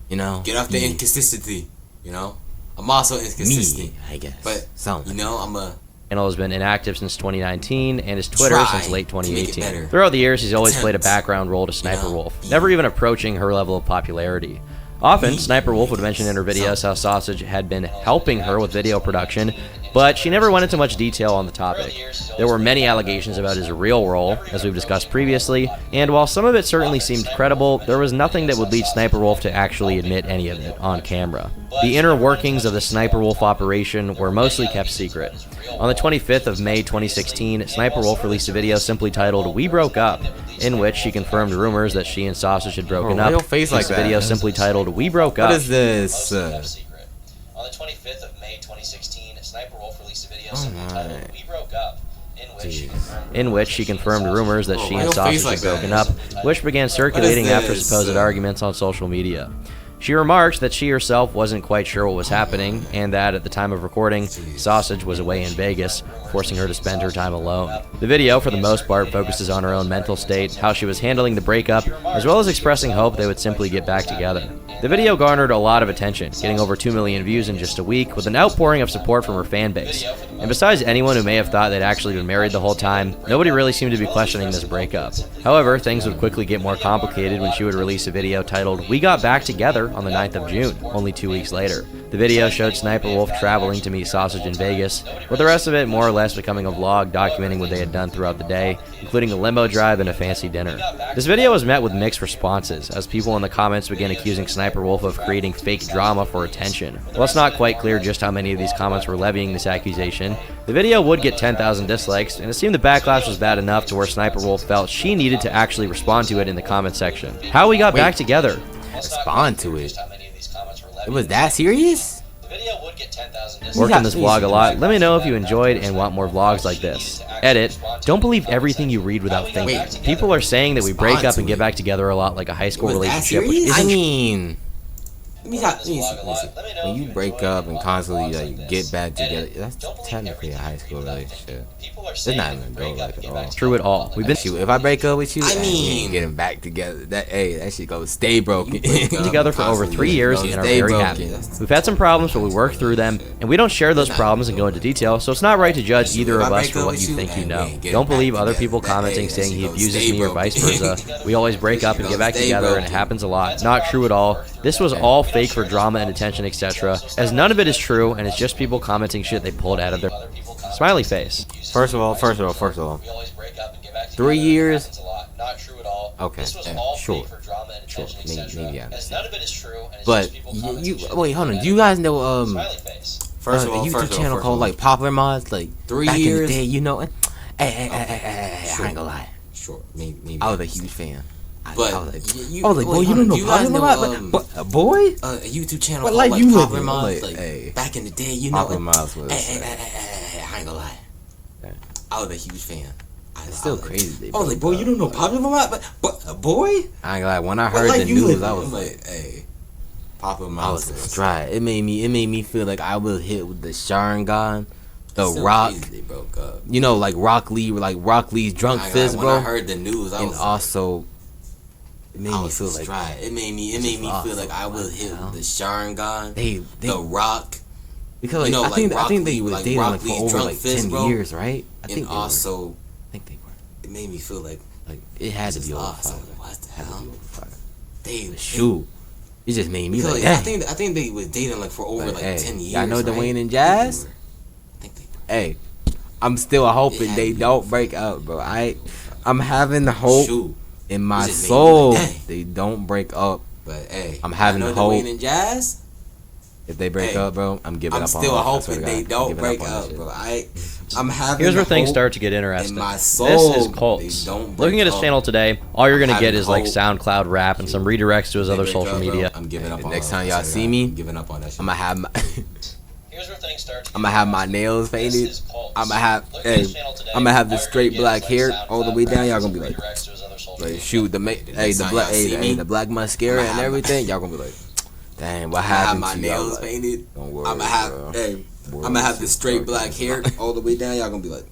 you know? Get off the inconsistency, you know? I'm also inconsistent. Me, I guess. But, you know, I'm a... channel has been inactive since 2019 and his Twitter since late to make it 2018. better. Throughout the years, he's always played a background role to Sniper Wolf, never even approaching her level of popularity. Often, Sniper Wolf would mention in her videos how Sausage had been helping her with video production, but she never went into much detail on the topic. There were many allegations about his real role, as we've discussed previously, and while some of it certainly seemed credible, there was nothing that would lead Sniper Wolf to actually admit any of it on camera. The inner workings of the Sniper Wolf operation were mostly kept secret. On the 25th of May 2016, Sniper Wolf released a video simply titled "We Broke Up," in which she confirmed rumors that she and Sausage had broken up. Face like that, video man. simply titled "We Broke Up." What is this? On the 25th of May 2016, Sniper Wolf released a video simply titled "We Broke Up," in which she confirmed rumors that she and why Sausage your had face like broken that? up, which began circulating after this? supposed arguments on social media. She remarked that she herself wasn't quite sure what was happening, and that at the time of recording, Sausage was away in Vegas, forcing her to spend her time alone. The video, for the most part, focuses on her own mental state, how she was handling the breakup, as well as expressing hope they would simply get back together. The video garnered a lot of attention, getting over 2 million views in just a week, with an outpouring of support from her fan base. And besides anyone who may have thought they'd actually been married the whole time, nobody really seemed to be questioning this breakup. However, things would quickly get more complicated when she would release a video titled "We Got Back Together" on the 9th of June, only 2 weeks later. The video showed Sniper Wolf traveling to meet Sausage in Vegas, with the rest of it more or less becoming a vlog documenting what they had done throughout the day, including a limo drive and a fancy dinner. This video was met with mixed responses, as people in the comments began accusing Sniper Wolf of creating fake drama for attention. While it's not quite clear just how many of these comments were levying this accusation, the video would get 10,000 dislikes, and it seemed the backlash was bad enough to where Sniper Wolf felt she needed to actually respond to it in the comment section. How we got back together. Respond to it. It was that serious? Worked on this vlog a lot. Let me know if you enjoyed and want more vlogs like this. Edit. Don't believe everything you read without thinking. People are saying that we break up and get back together a lot like a high school relationship, which I isn't mean, let me see. When you break up and constantly like get back together, that's technically a high school relationship. It's not even go like at all. true at all. We've been Shoot, if I break up with you, I mean, getting back together. That shit goes stay broken. together for over 3 years and are very happy. We've had some problems, but we worked through them, and we don't share those problems and go into detail, so it's not right to judge either of us for what you think you know. Don't believe other people commenting saying he abuses me or vice versa. We always break up and get back together, and it happens a lot. Not true at all. This was all fake for drama and attention, etc., as none of it is true, and it's just people commenting shit they pulled out of their smiley face. First of all. 3 years. Okay, sure. Maybe I understand. But you wait, hold on. Do you guys know First of a all, YouTube channel called like Popular Mods? Like 3 back years. in the day, you know. Hey, I ain't gonna lie. Sure, maybe. I was a huge fan. But I was like, boy, you don't know Popular Mods, but boy, a YouTube channel what called life like you Popular living? Mods, Like, hey. back in the day, you know. Popular Mods was. I ain't gonna lie. I was a huge fan. It's still crazy. Oh, like, boy, you don't know Popular Mods, but boy. I ain't gonna lie. When I What heard life the you news, living? I was I'm like, hey, Popular I Mods. was distraught. It made me feel like I was hit with the Sharingan, the Rock. They broke up. You know, like Rock Lee's drunk fist, When bro. I heard the news, I And was also, It made me feel like it made me feel like I was hit the Sharingan, the Rock. Because like, I think they was dating like for over like 10 years, right? I think they were. It made me feel like it had to be over 5. What the hell? Shoot. It just made me like, I think they was dating like for over 10 years. I know Dwayne and Jazz. Hey, I'm still hoping they don't break up, bro. I'm having hope in my soul they don't break up. But hey, I'm having hope. Dwayne and Jazz. If they break up, bro, I'm giving up on them. I'm still hoping they don't break up, bro. I'm having Here's where things start to get interesting. My soul, this is Colts. Looking at his channel today, all you're gonna get is like SoundCloud rap and some redirects to his other social media. I'm giving up on next time y'all see me, I'm giving up on that shit. I'm gonna have my Here's where things start. I'm gonna have my nails painted. I'm gonna have the straight black hair all the way down. Y'all gonna be like shoot the black mascara and everything. Y'all gonna be like, dang, what happened to you? I'm gonna have my nails painted. Don't worry, I'm gonna have the straight black hair all the way down. Y'all gonna be like,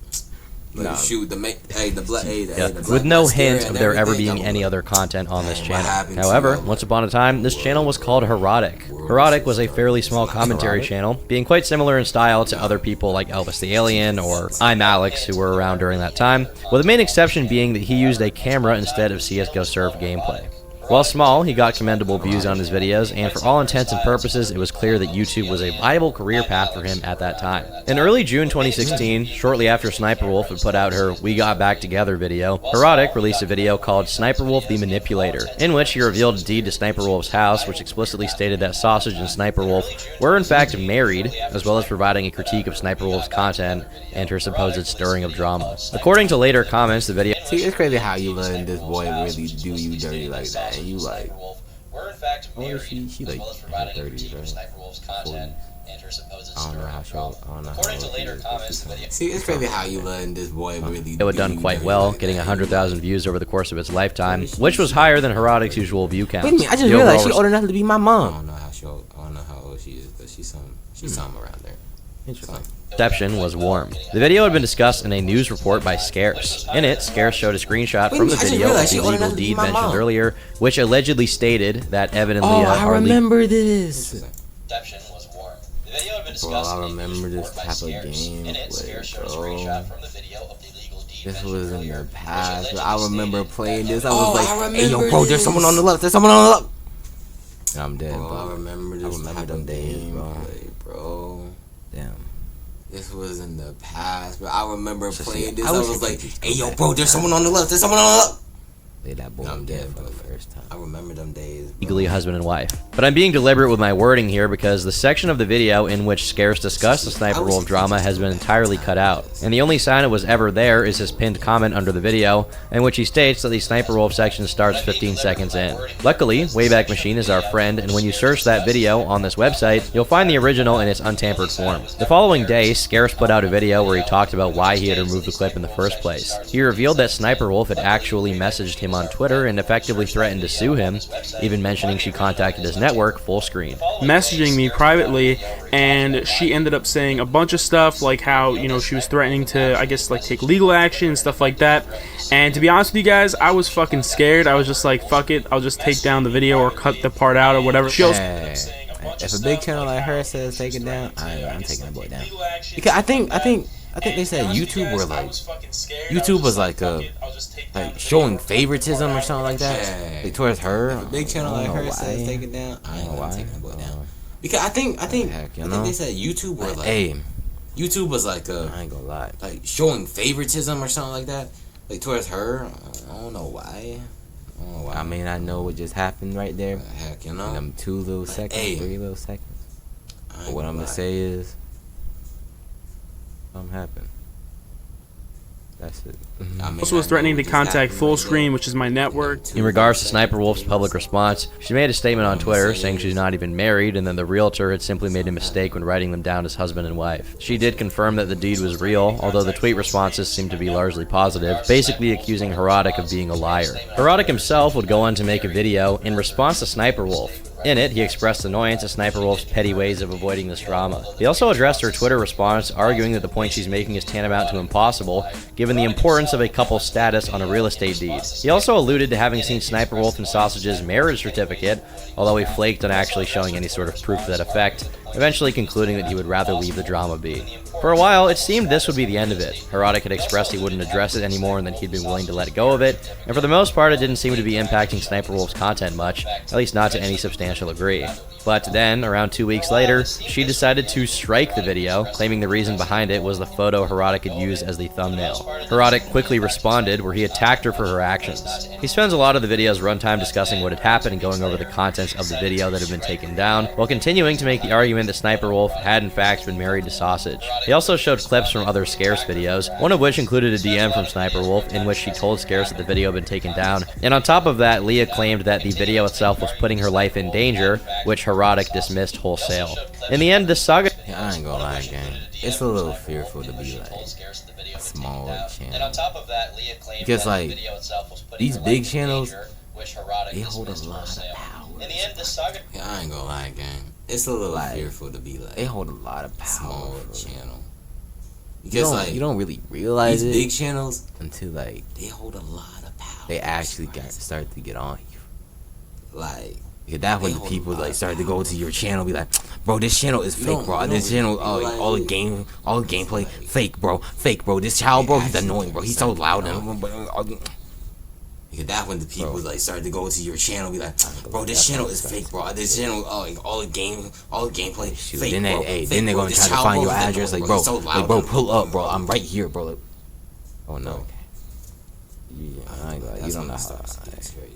shoot the black. With no hint of there ever being any other content on this channel. However, once upon a time, this channel was called Herotic. Herotic was a fairly small commentary channel, being quite similar in style to other people like Elvis the Alien or I'm Alex, who were around during that time, with the main exception being that he used a camera instead of CSGO Surf gameplay. While small, he got commendable views on his videos, and for all intents and purposes, it was clear that YouTube was a viable career path for him at that time. In early June 2016, shortly after SniperWolf had put out her We Got Back Together video, Herotic released a video called SniperWolf the Manipulator, in which he revealed a deed to SniperWolf's house, which explicitly stated that Sausage and SniperWolf were in fact married, as well as providing a critique of SniperWolf's content and her supposed stirring of drama. According to later comments, the video... See, it's crazy how you letting this boy really do you dirty like that, and you like... she like in her 30s, right? 40s. I don't know how See, it's crazy how you letting this boy really it had done quite well, getting 100,000 views over the course of its lifetime, which was higher than Herotic's usual view count. Wait a minute, I just realized she's old enough to be my mom. I don't know how old she is, but she's something around there. Interesting. Reception was warm. The video had been discussed in a news report by Scarce. In it, Scarce showed a screenshot from the video of the illegal deed mentioned earlier, which allegedly stated that Evan and Leah I remember this. Reception was warm. The video had been Bro, discussed I remember this type of game. In it, Scarce showed a screenshot from the video of the illegal deed This mentioned was in earlier, the which past, but I allegedly remember stated playing that this. I was like, hey, yo, bro, there's this. someone on the left. There's someone on the left. And I'm dead, Bro, bro. I remember this. I remember them days, bro. Damn. This was in the past, but I remember playing this. I I wish was I like, could just hey, go yo, back bro, in there's time. someone on the left. There's someone on the left. Lay that boy I'm dead, for bro. the first time. I remember them days. Bro. legally husband and wife. But I'm being deliberate with my wording here because the section of the video in which Scarce discussed the SniperWolf drama has been entirely cut out, and the only sign it was ever there is his pinned comment under the video, in which he states that the SniperWolf section starts 15 seconds in. Luckily, Wayback Machine is our friend, and when you search that video on this website, you'll find the original in its untampered form. The following day, Scarce put out a video where he talked about why he had removed the clip in the first place. He revealed that SniperWolf had actually messaged him on Twitter and effectively threatened to sue him, even mentioning she contacted his network full screen. Messaging me privately, and she ended up saying a bunch of stuff like how, you know, she was threatening to, I guess, like take legal action and stuff like that. And to be honest with you guys, I was fucking scared. I was just like, fuck it, I'll just take down the video or cut the part out or whatever. She also If a big channel like her says take it down, I'm taking the boy down. Because I think they said YouTube was like showing favoritism or something like that, like towards her. If a big channel like her says take it down, I ain't gonna take the boy down. Because I think they said YouTube was like, YouTube was like I ain't gonna lie, like showing favoritism or something like that, like towards her. I don't know why. I mean, I know what just happened right there. Heck, you In know. them 2 little seconds, 3 little seconds. But what I'm gonna say is, something happened. That's it. also was threatening to contact Fullscreen, which is my network. In regards to SniperWolf's public response, she made a statement on Twitter saying she's not even married and that the realtor had simply made a mistake when writing them down as husband and wife. She did confirm that the deed was real, although the tweet responses seemed to be largely positive, basically accusing Herotic of being a liar. Herotic himself would go on to make a video in response to SniperWolf, In it, he expressed annoyance at SSniperwolf's petty ways of avoiding this drama. He also addressed her Twitter response, arguing that the point she's making is tantamount to impossible, given the importance of a couple's status on a real estate deed. He also alluded to having seen SSniperwolf and Sausage's marriage certificate, although he flaked on actually showing any sort of proof to that effect, eventually concluding that he would rather leave the drama be. For a while, it seemed this would be the end of it. Herotic had expressed he wouldn't address it anymore and that he'd been willing to let go of it, and for the most part it didn't seem to be impacting SSniperwolf's content much, at least not to any substantial degree. But then, around 2 weeks later, she decided to strike the video, claiming the reason behind it was the photo Herotic had used as the thumbnail. Herotic quickly responded, where he attacked her for her actions. He spends a lot of the video's runtime discussing what had happened and going over the contents of the video that had been taken down, while continuing to make the argument that SSniperwolf had in fact been married to Sausage. He also showed clips from other Scarce videos, one of which included a DM from SSniperwolf in which she told Scarce that the video had been taken down, and on top of that, Leah claimed that the video itself was putting her life in danger, which Herotic dismissed wholesale. In the end, this saga... Yeah, I ain't gonna lie, gang. It's a little fearful to be like small channel. Because like, these big channels, they hold a lot of power. Yeah, I ain't gonna lie, gang. It's a little fearful to be like, they hold a lot of power. Small channel. Because you don't really realize these big channels until like they hold a lot of power. They actually start to get on you. Like, that's when the people like start to go to your channel, be like, bro, this channel is fake, bro. This channel, all the gameplay, fake, bro, fake, bro. This child, bro, he's annoying, bro. He's so loud. That's when the people like start to go to your channel, be like, bro, this channel is fake, bro. This channel, all the gameplay, fake, then bro. Then they're gonna try to find your address, like, bro, pull up, bro. I'm right here, bro. Like, oh no. Yeah, I ain't gonna lie, you don't know how.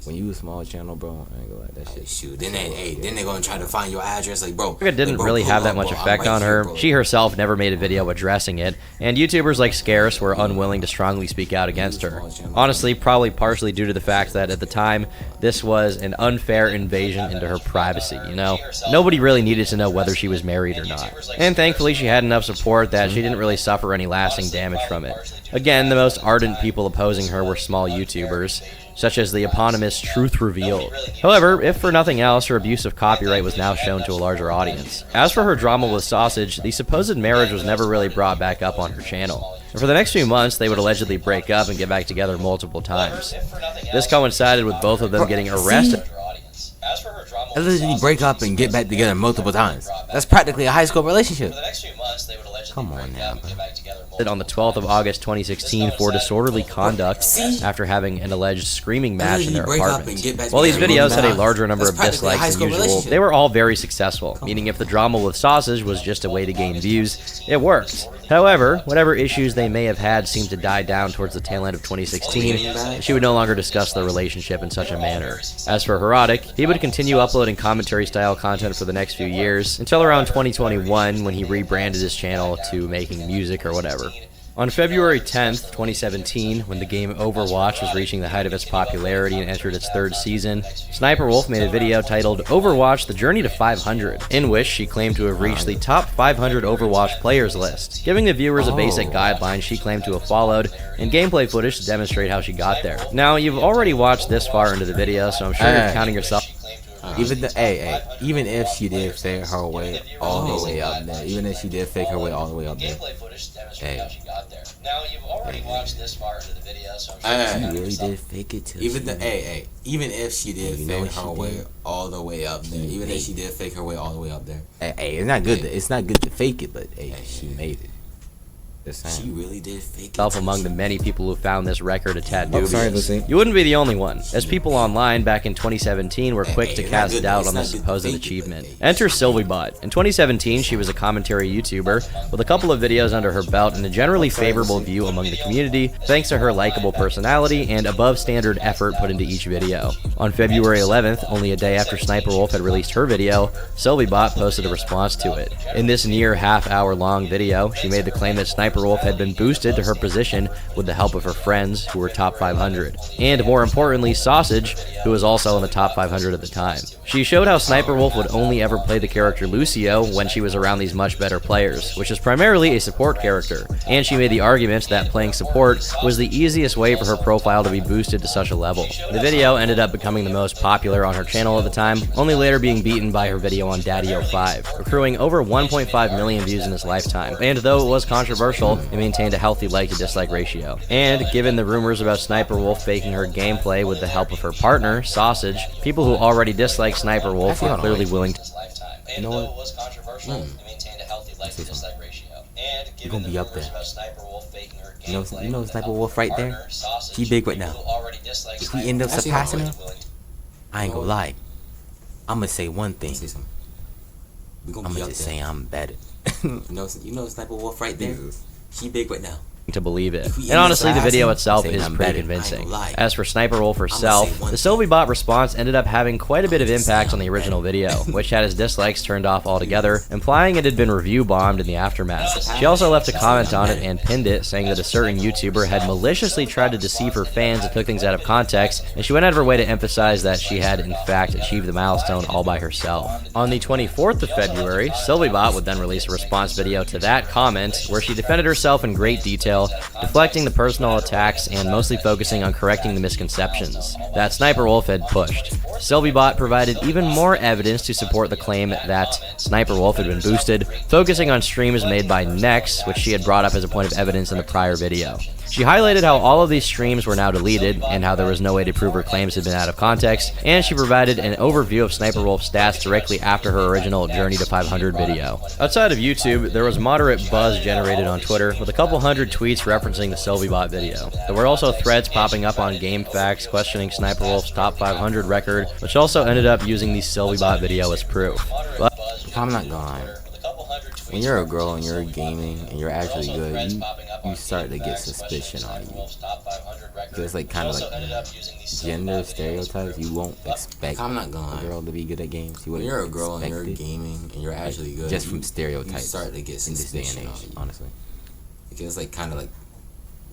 When you a small channel, bro, I ain't gonna lie, that shit. Shoot, then they gonna try to find your address, like, bro. It didn't really have that much effect on her. She herself never made a video addressing it, and YouTubers like Scarce were unwilling to strongly speak out against her. Honestly, probably partially due to the fact that at the time, this was an unfair invasion into her privacy, you know? Nobody really needed to know whether she was married or not. And thankfully, she had enough support that she didn't really suffer any lasting damage from it. Again, the most ardent people opposing her were small YouTubers, such as the eponymous Truth Revealed. However, if for nothing else, her abuse of copyright was now shown to a larger audience. As for her drama with Sausage, the supposed marriage was never really brought back up on her channel. And for the next few months, they would allegedly break up and get back together multiple times. This coincided with both of them getting arrested. Allegedly break up and get back together multiple times. That's practically a high school relationship. Come on now, bro. On the 12th of August 2016 for disorderly conduct after having an alleged screaming match in their apartment. While these videos had a larger number of dislikes than usual, they were all very successful, meaning if the drama with Sausage was just a way to gain views, it worked. However, whatever issues they may have had seemed to die down towards the tail end of 2016, and she would no longer discuss their relationship in such a manner. As for Herotic, he would continue uploading commentary-style content for the next few years, until around 2021 when he rebranded his channel to making music or whatever. On February 10th, 2017, when the game Overwatch was reaching the height of its popularity and entered its third season, SSniperwolf made a video titled Overwatch: The Journey to 500, in which she claimed to have reached the top 500 Overwatch players list, giving the viewers a basic guideline she claimed to have followed, and gameplay footage to demonstrate how she got there. Now, you've already watched this far into the video, so I'm sure you're counting yourself. Even if she did fake her way all the way up there, even if she did fake her way all the way up there, Now you've already watched this far into the video, so I'm sure she really did fake it too. Even if she did fake her way all the way up there, even if she did fake her way all the way up there, it's not good. It's not good to fake it, but she made it. She really did fake it. Among the many people who found this record a tad dubious. You wouldn't be the only one, as people online back in 2017 were quick to cast doubt on this supposed achievement. Enter SylvieBot. In 2017, she was a commentary YouTuber with a couple of videos under her belt and a generally favorable view among the community, thanks to her likable personality and above-standard effort put into each video. On February 11th, only a day after SSniperwolf had released her video, SylvieBot posted a response to it. In this near half-hour-long video, she made the claim that SSniperwolf SSSniperwolf had been boosted to her position with the help of her friends, who were top 500. And more importantly, Sausage, who was also in the top 500 at the time. She showed how SSniperwolf would only ever play the character Lucio when she was around these much better players, which is primarily a support character. And she made the argument that playing support was the easiest way for her profile to be boosted to such a level. The video ended up becoming the most popular on her channel at the time, only later being beaten by her video on Daddy05, accruing over 1.5 million views in its lifetime. And though it was controversial, it maintained a healthy like to dislike ratio. And given the rumors about SSniperwolf faking her gameplay with the help of her partner, Sausage, people who already dislike SSniperwolf were clearly willing to... You know what? You're gonna be up there. You know SSniperwolf right there? She big right now. If we end up surpassing her, I ain't gonna lie. I'm gonna say one thing. I'm gonna just say I'm better. you know SSniperwolf right there? She big right now. To believe it. And honestly, the video itself is pretty convincing. As for SSniperwolf herself, the SylvieBot response ended up having quite a bit of impact on the original video, which had his dislikes turned off altogether, implying it had been review bombed in the aftermath. She also left a comment on it and pinned it, saying that a certain YouTuber had maliciously tried to deceive her fans and took things out of context, and she went out of her way to emphasize that she had in fact achieved the milestone all by herself. On the 24th of February, SylvieBot would then release a response video to that comment, where she defended herself in great detail, deflecting the personal attacks and mostly focusing on correcting the misconceptions that SSniperwolf had pushed. SylvieBot provided even more evidence to support the claim that SSniperwolf had been boosted, focusing on streams made by Nex, which she had brought up as a point of evidence in the prior video. She highlighted how all of these streams were now deleted, and how there was no way to prove her claims had been out of context, and she provided an overview of SSniperwolf's stats directly after her original Journey to 500 video. Outside of YouTube, there was moderate buzz generated on Twitter, with a couple hundred tweets referencing the SylvieBot video. There were also threads popping up on GameFAQs questioning SSniperwolf's top 500 record, which also ended up using the SylvieBot video as proof. But I'm not gonna lie. When you're a girl and you're gaming and you're actually good, you start to get suspicion on you. Because it's like kind of like gender stereotypes. You won't expect a girl to be good at games. You when you're a girl and you're gaming and you're actually good, just from stereotypes, you start to get suspicion on you, honestly. Because it's like kind of like.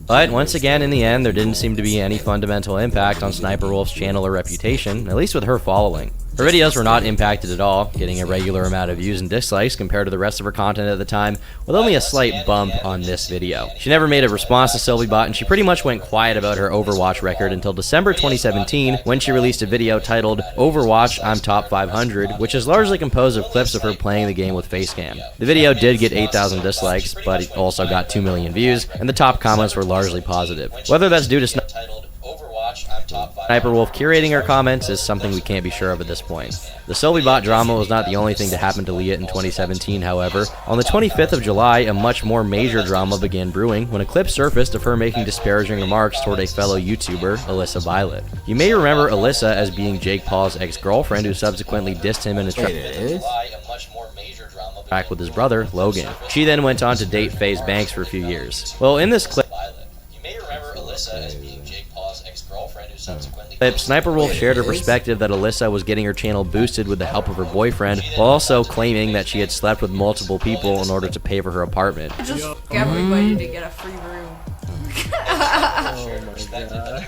But once again, in the end, there didn't seem to be any fundamental impact on SSniperwolf's channel or reputation, at least with her following. Her videos were not impacted at all, getting a regular amount of views and dislikes compared to the rest of her content at the time, with only a slight bump on this video. She never made a response to SylvieBot, and she pretty much went quiet about her Overwatch record until December 2017, when she released a video titled Overwatch I'm Top 500, which is largely composed of clips of her playing the game with Facecam. The video did get 8,000 dislikes, but it also got 2 million views, and the top comments were largely positive. Whether that's due to SSniperwolf curating her comments is something we can't be sure of at this point. The SylvieBot drama was not the only thing to happen to Leah in 2017, however. On the 25th of July, a much more major drama began brewing when a clip surfaced of her making disparaging remarks toward a fellow YouTuber, Alyssa Violet. You may remember Alyssa as being Jake Paul's ex-girlfriend, who subsequently dissed him in his track with his brother, Logan. She then went on to date FaZe Banks for a few years. Well, in this clip, SSniperwolf shared her perspective that Alyssa was getting her channel boosted with the help of her boyfriend, while also claiming that she had slept with multiple people in order to pay for her apartment. Just everybody to get a free room. Oh my god.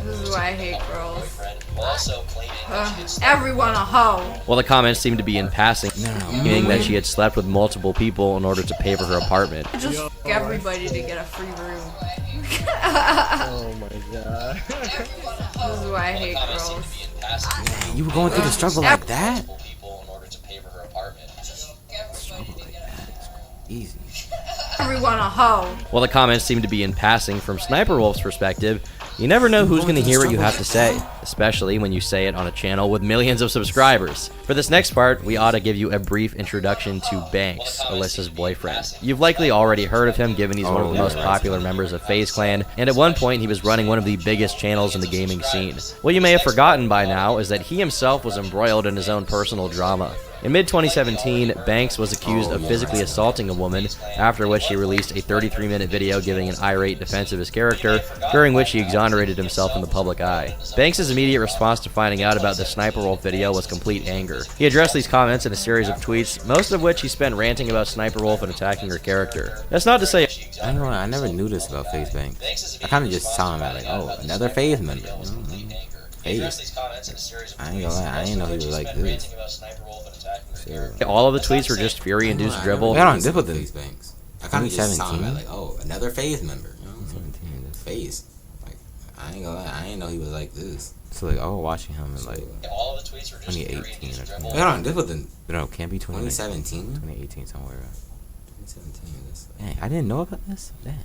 This is why I hate girls. Everyone a hoe. While the comments seemed to be in passing, meaning that she had slept with multiple people in order to pay for her apartment. Just everybody to get a free room. Oh my god. This is why I hate girls. You were going through the struggle like that? Easy. Everyone a hoe. While the comments seemed to be in passing, from SSniperwolf's perspective, you never know who's going to hear what you have to say, especially when you say it on a channel with millions of subscribers. For this next part, we ought to give you a brief introduction to Banks, Alyssa's boyfriend. You've likely already heard of him, given he's one of the most popular members of FaZe Clan, and at one point he was running one of the biggest channels in the gaming scene. What you may have forgotten by now is that he himself was embroiled in his own personal drama. In mid-2017, Banks was accused of physically assaulting a woman, after which he released a 33-minute video giving an irate defense of his character, during which he exonerated himself in the public eye. Banks' immediate response to finding out about the SSSniperwolf video was complete anger. He addressed these comments in a series of tweets, most of which he spent ranting about SSSniperwolf and attacking her character. That's not to say... I never knew this about FaZe Banks. I kind of just saw him as like, oh, another FaZe member. FaZe. I ain't gonna lie, I didn't know he was like this. All of the tweets were just fury-induced drivel. I don't dip with FaZe Banks. I kind of just saw him as like, oh, another FaZe member. 17, FaZe. Like, I ain't gonna lie, I didn't know he was like this. So like, watching him in like 2018 or something. I don't dip with him. No, can't be 2017. 2018 somewhere. 2017. Dang, I didn't know about this. Dang.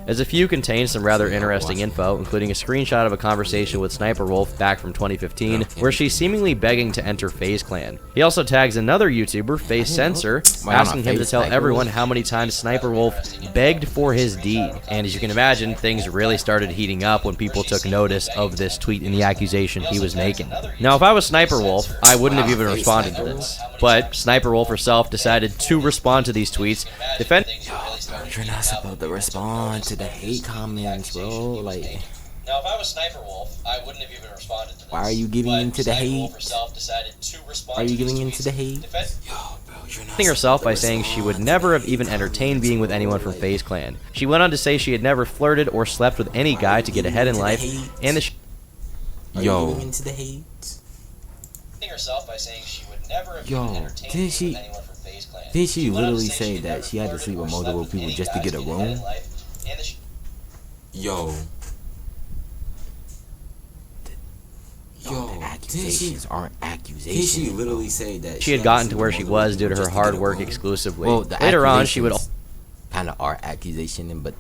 As a few contain some rather interesting info, including a screenshot of a conversation with SSSniperwolf back from 2015, where she's seemingly begging to enter FaZe Clan. He also tags another YouTuber, FaZeCensor, asking him to tell everyone how many times SSSniperwolf begged for his deed. And as you can imagine, things really started heating up when people took notice of this tweet and the accusation he was making. Now, if I was SSSniperwolf, I wouldn't have even responded to this. But SSSniperwolf herself decided to respond to these tweets, defending... You're not supposed to respond to the hate comments, bro. Like, now, if I was SSSniperwolf, I wouldn't have even responded to this. Why are you giving into the hate? Are you giving into the hate? Defending herself by saying she would never have even entertained being with anyone from FaZe Clan. She went on to say she had never flirted or slept with any guy to get ahead in life, and the Yo. Did she literally say that she had to sleep with multiple people just to get a room? Yo, accusations aren't accusations. Did she literally say that she had gotten to where she was due to her hard work exclusively? Well, later on, she would kind of are accusation, but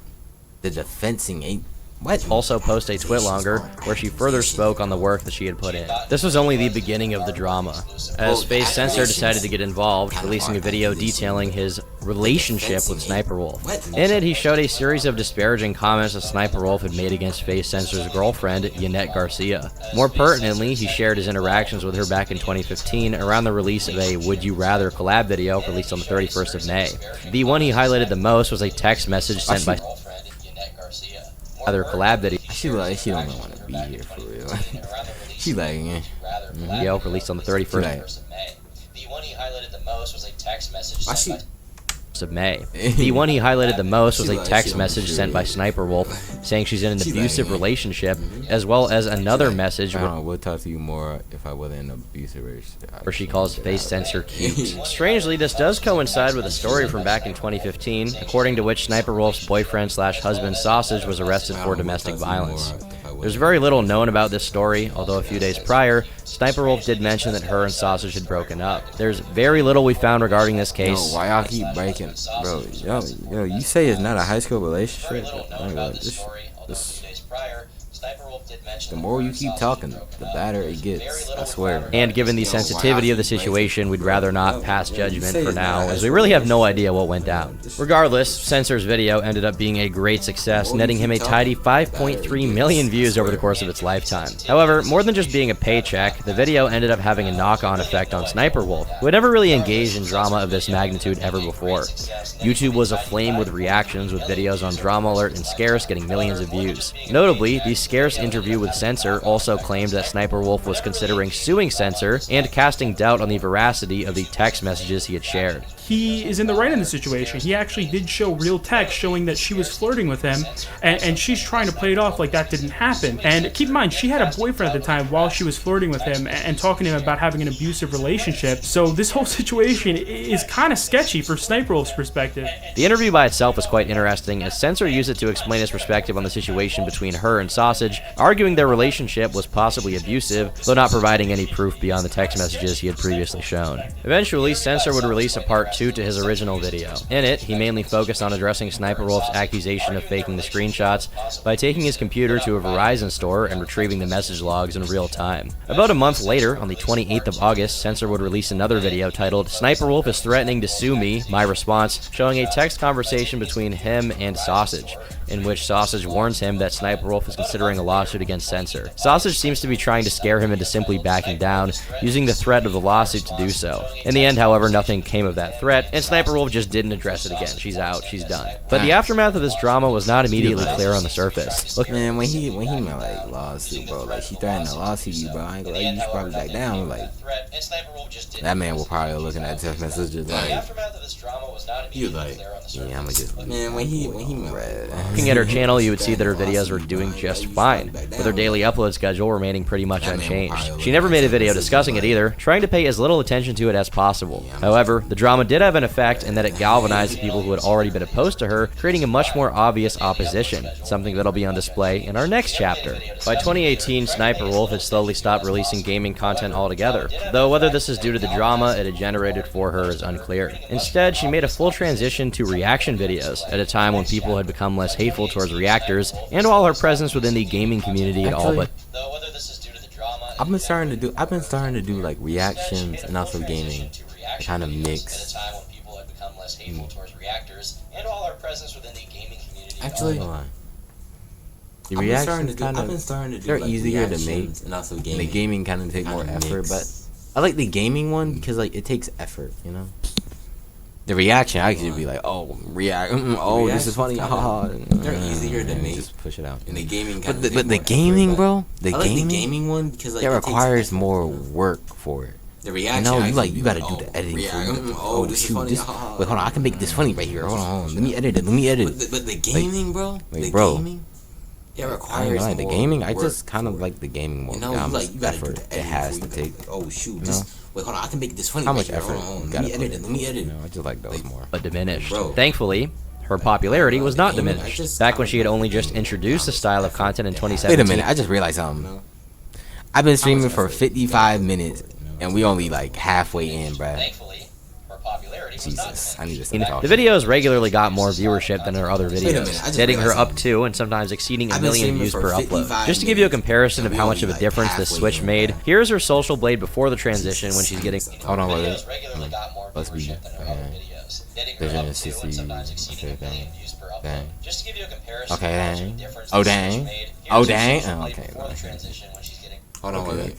the defensing ain't. What? Also post a twit longer where she further spoke on the work that she had put in. This was only the beginning of the drama, as FaZeCensor decided to get involved, releasing a video detailing his relationship with SSSniperwolf. In it, he showed a series of disparaging comments that SSSniperwolf had made against FaZeCensor's girlfriend, Yanette Garcia. More pertinently, he shared his interactions with her back in 2015 around the release of a Would You Rather collab video released on the 31st of May. The one he highlighted the most was a text message sent by other collab video. She don't want to be here for real. She like, video released on the 31st The one he highlighted the most was a text message sent by of May. The one he highlighted the most was a text message sent by SSSniperwolf saying she's in an abusive relationship, as well as another message we'll talk to you more if I wasn't in an abusive relationship, where she calls FaZeCensor cute. Strangely, this does coincide with a story from back in 2015, according to which SSSniperwolf's boyfriend/husband Sausage was arrested for domestic violence. There's very little known about this story, although a few days prior, SSniperwolf did mention that her and Sausage had broken up. There's very little we found regarding this case. Yo, why y'all keep breaking? Bro, yo, you say it's not a high school relationship? The more you keep talking, the better it gets, I swear. And given the sensitivity of the situation, we'd rather not pass judgment for now, as we really have no idea what went down. Regardless, Censor's video ended up being a great success, netting him a tidy 5.3 million views over the course of its lifetime. However, more than just being a paycheck, the video ended up having a knock-on effect on SSSniperwolf, who had never really engaged in drama of this magnitude ever before. YouTube was aflame with reactions, with videos on Drama Alert and Scarce getting millions of views. Notably, the Scarce interview with Censor also claimed that SSSniperwolf was considering suing Censor and casting doubt on the veracity of the text messages he had shared. He is in the right in the situation. He actually did show real text showing that she was flirting with him, and she's trying to play it off like that didn't happen. And keep in mind, she had a boyfriend at the time while she was flirting with him and talking to him about having an abusive relationship. So this whole situation is kind of sketchy for SSSniperwolf's perspective. The interview by itself was quite interesting, as Censor used it to explain his perspective on the situation between her and Sausage, arguing their relationship was possibly abusive, though not providing any proof beyond the text messages he had previously shown. Eventually, Censor would release a part 2 to his original video. In it, he mainly focused on addressing SSSniperwolf's accusation of faking the screenshots by taking his computer to a Verizon store and retrieving the message logs in real time. About a month later, on the 28th of August, Censor would release another video titled "SSSniperwolf is threatening to sue me, my response," showing a text conversation between him and Sausage. in which Sausage warns him that Sniperwolf is considering a lawsuit against Censor. Sausage seems to be trying to scare him into simply backing down, using the threat of the lawsuit to do so. In the end, however, nothing came of that threat, and Sniperwolf just didn't address it again. She's out, she's done. But the aftermath of this drama was not immediately clear on the surface. Look, man, when he meant like lawsuit, bro, like she threatened to lawsuit you, bro. I ain't gonna lie, you should probably back down. Like that man will probably looking at text messages like, he was like, yeah, I'ma just, man, when he meant like, looking at her channel, you would see that her videos were doing just fine, with her daily upload schedule remaining pretty much unchanged. She never made a video discussing it either, trying to pay as little attention to it as possible. However, the drama did have an effect in that it galvanized the people who had already been opposed to her, creating a much more obvious opposition, something that'll be on display in our next chapter. By 2018, Sniperwolf had slowly stopped releasing gaming content altogether, though whether this is due to the drama it had generated for her is unclear. Instead, she made a full transition to reaction videos, at a time when people had become less hateful towards reactors, and while her presence within the gaming community had all but... I've been starting to do like reactions and also gaming, kind of mix. Actually, the reactions kind of, they're easier to make, and also gaming. And the gaming kind of take more effort, but I like the gaming one because like it takes effort, you know. The reaction, I could be like, oh, oh, this is funny, haha. They're easier to make. Just push it out. And the gaming, but the gaming, bro, the gaming one because like it requires more work for it. The reaction, you know, you gotta do the editing. Oh, shoot, wait, hold on, I can make this funny right here. Hold on, let me edit it. But the gaming, bro, the gaming. It requires more. The gaming, I just kind of like the gaming more. You know, you gotta effort it has to take. Oh shoot, wait, hold on, I can make this funny. How much effort? Let me edit it. I just like those more. But diminished. Thankfully, her popularity was not diminished. Back when she had only just introduced the style of content in 2017. Wait a minute, I just realized something. I've been streaming for 55 minutes, and we only like halfway in, bruh. Jesus, I need to stop talking. The videos regularly got more viewership than her other videos, getting her up to and sometimes exceeding 1 million views per upload. Just to give you a comparison of how much of a difference this switch made, here's her social blade before the transition when she's getting... Hold on, wait. Let's be... Vision is 60... Okay, dang. Okay, dang. Oh, dang. Oh, dang. Oh, okay. Hold on, okay.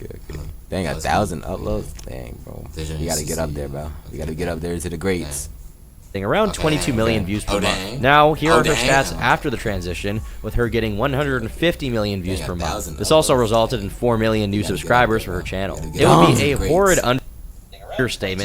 Dang, 1,000 uploads? Dang, bro. You gotta get up there, bro. You gotta get up there to the greats. Around 22 million views per month. Now, here are her stats after the transition, with her getting 150 million views per month. This also resulted in 4 million new subscribers for her channel. It would be a horrid understatement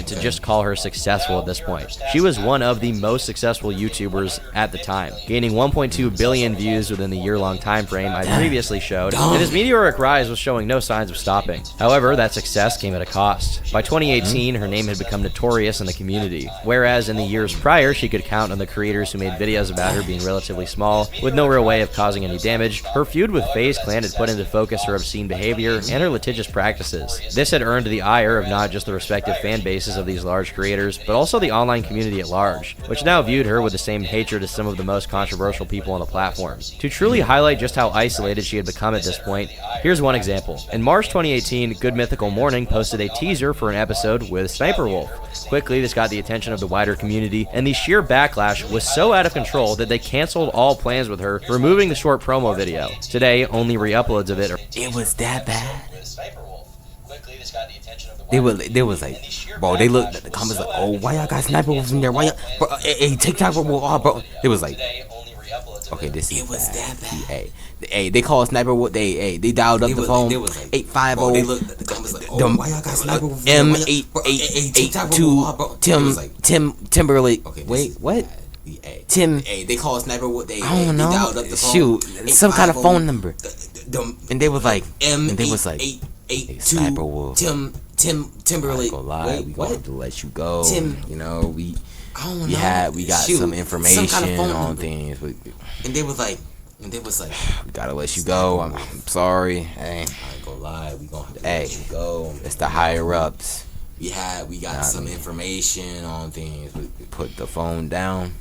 to just call her successful at this point. She was one of the most successful YouTubers at the time, gaining 1.2 billion views within the year-long time frame I previously showed, and his meteoric rise was showing no signs of stopping. However, that success came at a cost. By 2018, her name had become notorious in the community, whereas in the years prior, she could count on the creators who made videos about her being relatively small, with no real way of causing any damage. Her feud with FaZe Clan had put into focus her obscene behavior and her litigious practices. This had earned the ire of not just the respective fan bases of these large creators, but also the online community at large, which now viewed her with the same hatred as some of the most controversial people on the platform. To truly highlight just how isolated she had become at this point, here's one example. In March 2018, Good Mythical Morning posted a teaser for an episode with Sniperwolf. Quickly, this got the attention of the wider community, and the sheer backlash was so out of control that they canceled all plans with her, removing the short promo video. Today, only re-uploads of it are... It was that bad? They was like, bro, they looked at the comments like, oh, why y'all got Sniperwolf in there? Why y'all, bro, hey, TikTok, bro. It was like, okay, this is it was bad. That bad. Hey, they called Sniperwolf. They dialed up the phone. They was like 850. They looked at the comments like, oh, why y'all got Sniperwolf? M882 Timberlake. Wait, what? Tim. They called Sniperwolf. I don't know. They dialed up the phone. Shoot, some kind of phone number. And they was like, Sniperwolf. Timberlake. Lie, we gonna have to let you go. You know, we got some information on things. And they was like, we gotta let you go. I'm sorry. Hey, I ain't gonna lie, we gonna have to let you go. It's the higher ups. We got some information on things. We put the phone down.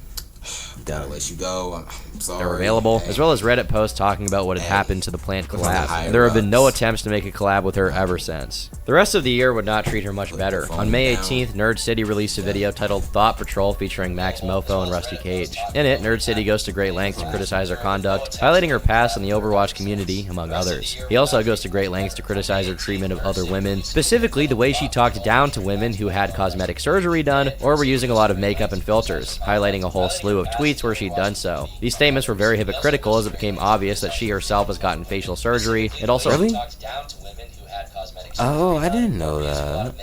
Gotta let you go. I'm sorry. They're available, as well as Reddit posts talking about what had happened to the plant collab. And there have been no attempts to make a collab with her ever since. The rest of the year would not treat her much better. On May 18th, Nerd City released a video titled Thought Patrol featuring Max Mofo and Rusty Cage. In it, Nerd City goes to great lengths to criticize her conduct, highlighting her past in the Overwatch community, among others. He also goes to great lengths to criticize her treatment of other women, specifically the way she talked down to women who had cosmetic surgery done or were using a lot of makeup and filters, highlighting a whole slew of tweets where she'd done so. These statements were very hypocritical as it became obvious that she herself has gotten facial surgery. It also really? Oh, I didn't know that.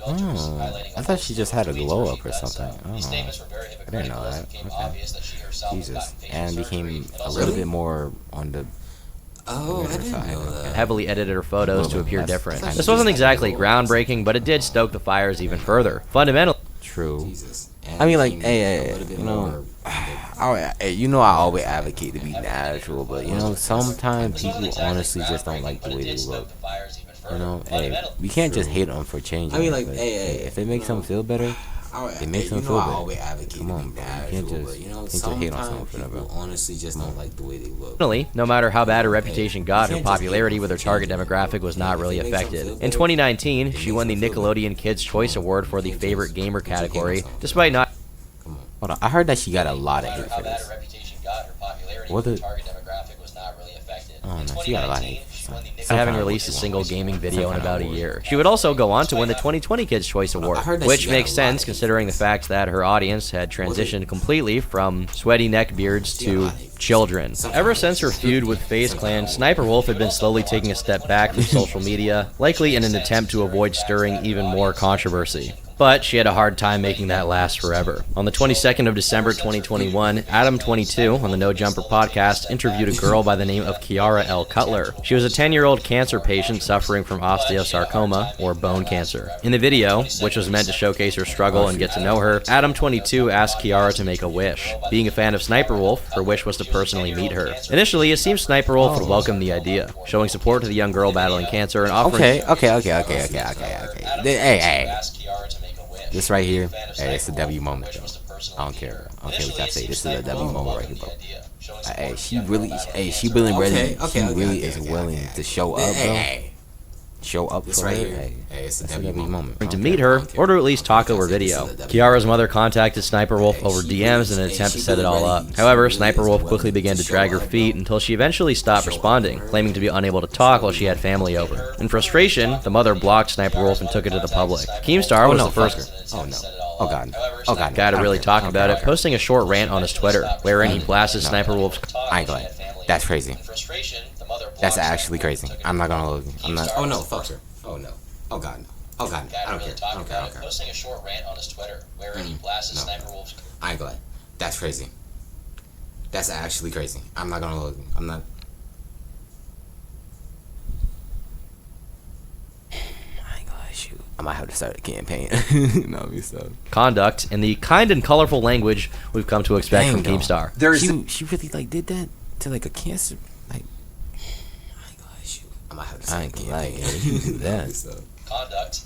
Oh, I thought she just had a glow up or something. Oh, I didn't know that. Okay. Jesus. And became a little bit more on the I didn't know that. Heavily edited her photos to appear different. This wasn't exactly groundbreaking, but it did stoke the fires even further. Fundamentally, true. I mean, like, hey, you know, I always advocate to be natural, but you know, sometimes people honestly just don't like the way they look. You know, hey, we can't just hate them for changing. I mean, like, hey, if it makes them feel better, it makes them feel better. Come on, bro. You can't just hate on someone for that, bro. Honestly, just don't like the way they look. No matter how bad her reputation got, her popularity with her target demographic was not really affected. In 2019, she won the Nickelodeon Kids' Choice Award for the Favorite Gamer category, despite not. Hold on, I heard that she got a lot of hate for this. What the? Oh no, she got a lot of hate. Having released a single gaming video in about a year. She would also go on to win the 2020 Kids' Choice Award, which makes sense considering the fact that her audience had transitioned completely from sweaty neckbeards to children. Ever since her feud with FaZe Clan, SniperWolf had been slowly taking a step back from social media, likely in an attempt to avoid stirring even more controversy. But she had a hard time making that last forever. On the 22nd of December 2021, Adam22 on the No Jumper podcast interviewed a girl by the name of Kiara L. Cutler. She was a 10-year-old cancer patient suffering from osteosarcoma, or bone cancer. In the video, which was meant to showcase her struggle and get to know her, Adam22 asked Kiara to make a wish. Being a fan of SniperWolf, her wish was to personally meet her. Initially, it seems SniperWolf would welcome the idea, showing support to the young girl battling cancer and offering... Okay. Hey. This right here, hey, it's a W moment, though. I don't care, bro. I don't care what y'all say. This is a W moment right here, bro. Hey, she really is willing to show up, bro. Show up for her. Hey, it's a W moment. To meet her, or to at least talk over video. Kiara's mother contacted SniperWolf over DMs in an attempt to set it all up. However, SniperWolf quickly began to drag her feet until she eventually stopped responding, claiming to be unable to talk while she had family over. In frustration, the mother blocked SniperWolf and took it to the public. Keemstar was the first guy to really talk about it, posting a short rant on his Twitter, wherein he blasted SniperWolf's... I ain't glad. That's crazy. That's actually crazy. I'm not gonna look. I'm not. Oh no, fuck her. Oh no. Oh god no. Oh god no. I don't care. I don't care. Posting a short rant on his Twitter, wherein he blasted SniperWolf's... I ain't glad. That's crazy. That's actually crazy. I'm not gonna look. I'm not. I might have to start a campaign. No, be so. Conduct and the kind and colorful language we've come to expect from Keemstar. She really like did that to like a cancer. Like, I might have to I ain't gonna lie, you do that.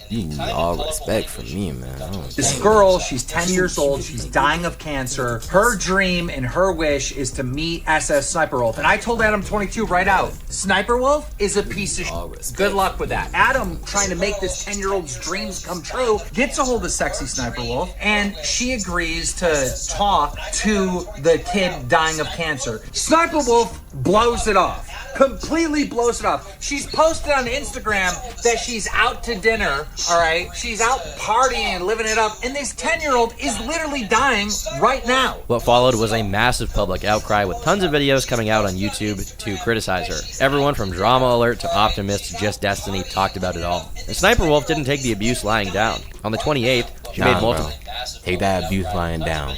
You need all respect from me, man. This girl, she's 10 years old, she's dying of cancer. Her dream and her wish is to meet SSSniperwolf. And I told Adam22 right out, SniperWolf is a piece of shit. Good luck with that. Adam, trying to make this 10-year-old's dreams come true, gets a hold of sexy SniperWolf, and she agrees to talk to the kid dying of cancer. SniperWolf blows it off. Completely blows it off. She's posted on Instagram that she's out to dinner, alright? She's out partying and living it up, and this 10-year-old is literally dying right now. What followed was a massive public outcry with tons of videos coming out on YouTube to criticize her. Everyone from Drama Alert to Optimist to Just Destiny talked about it all. And SniperWolf didn't take the abuse lying down. On the 28th, she made multiple... Take that abuse lying down.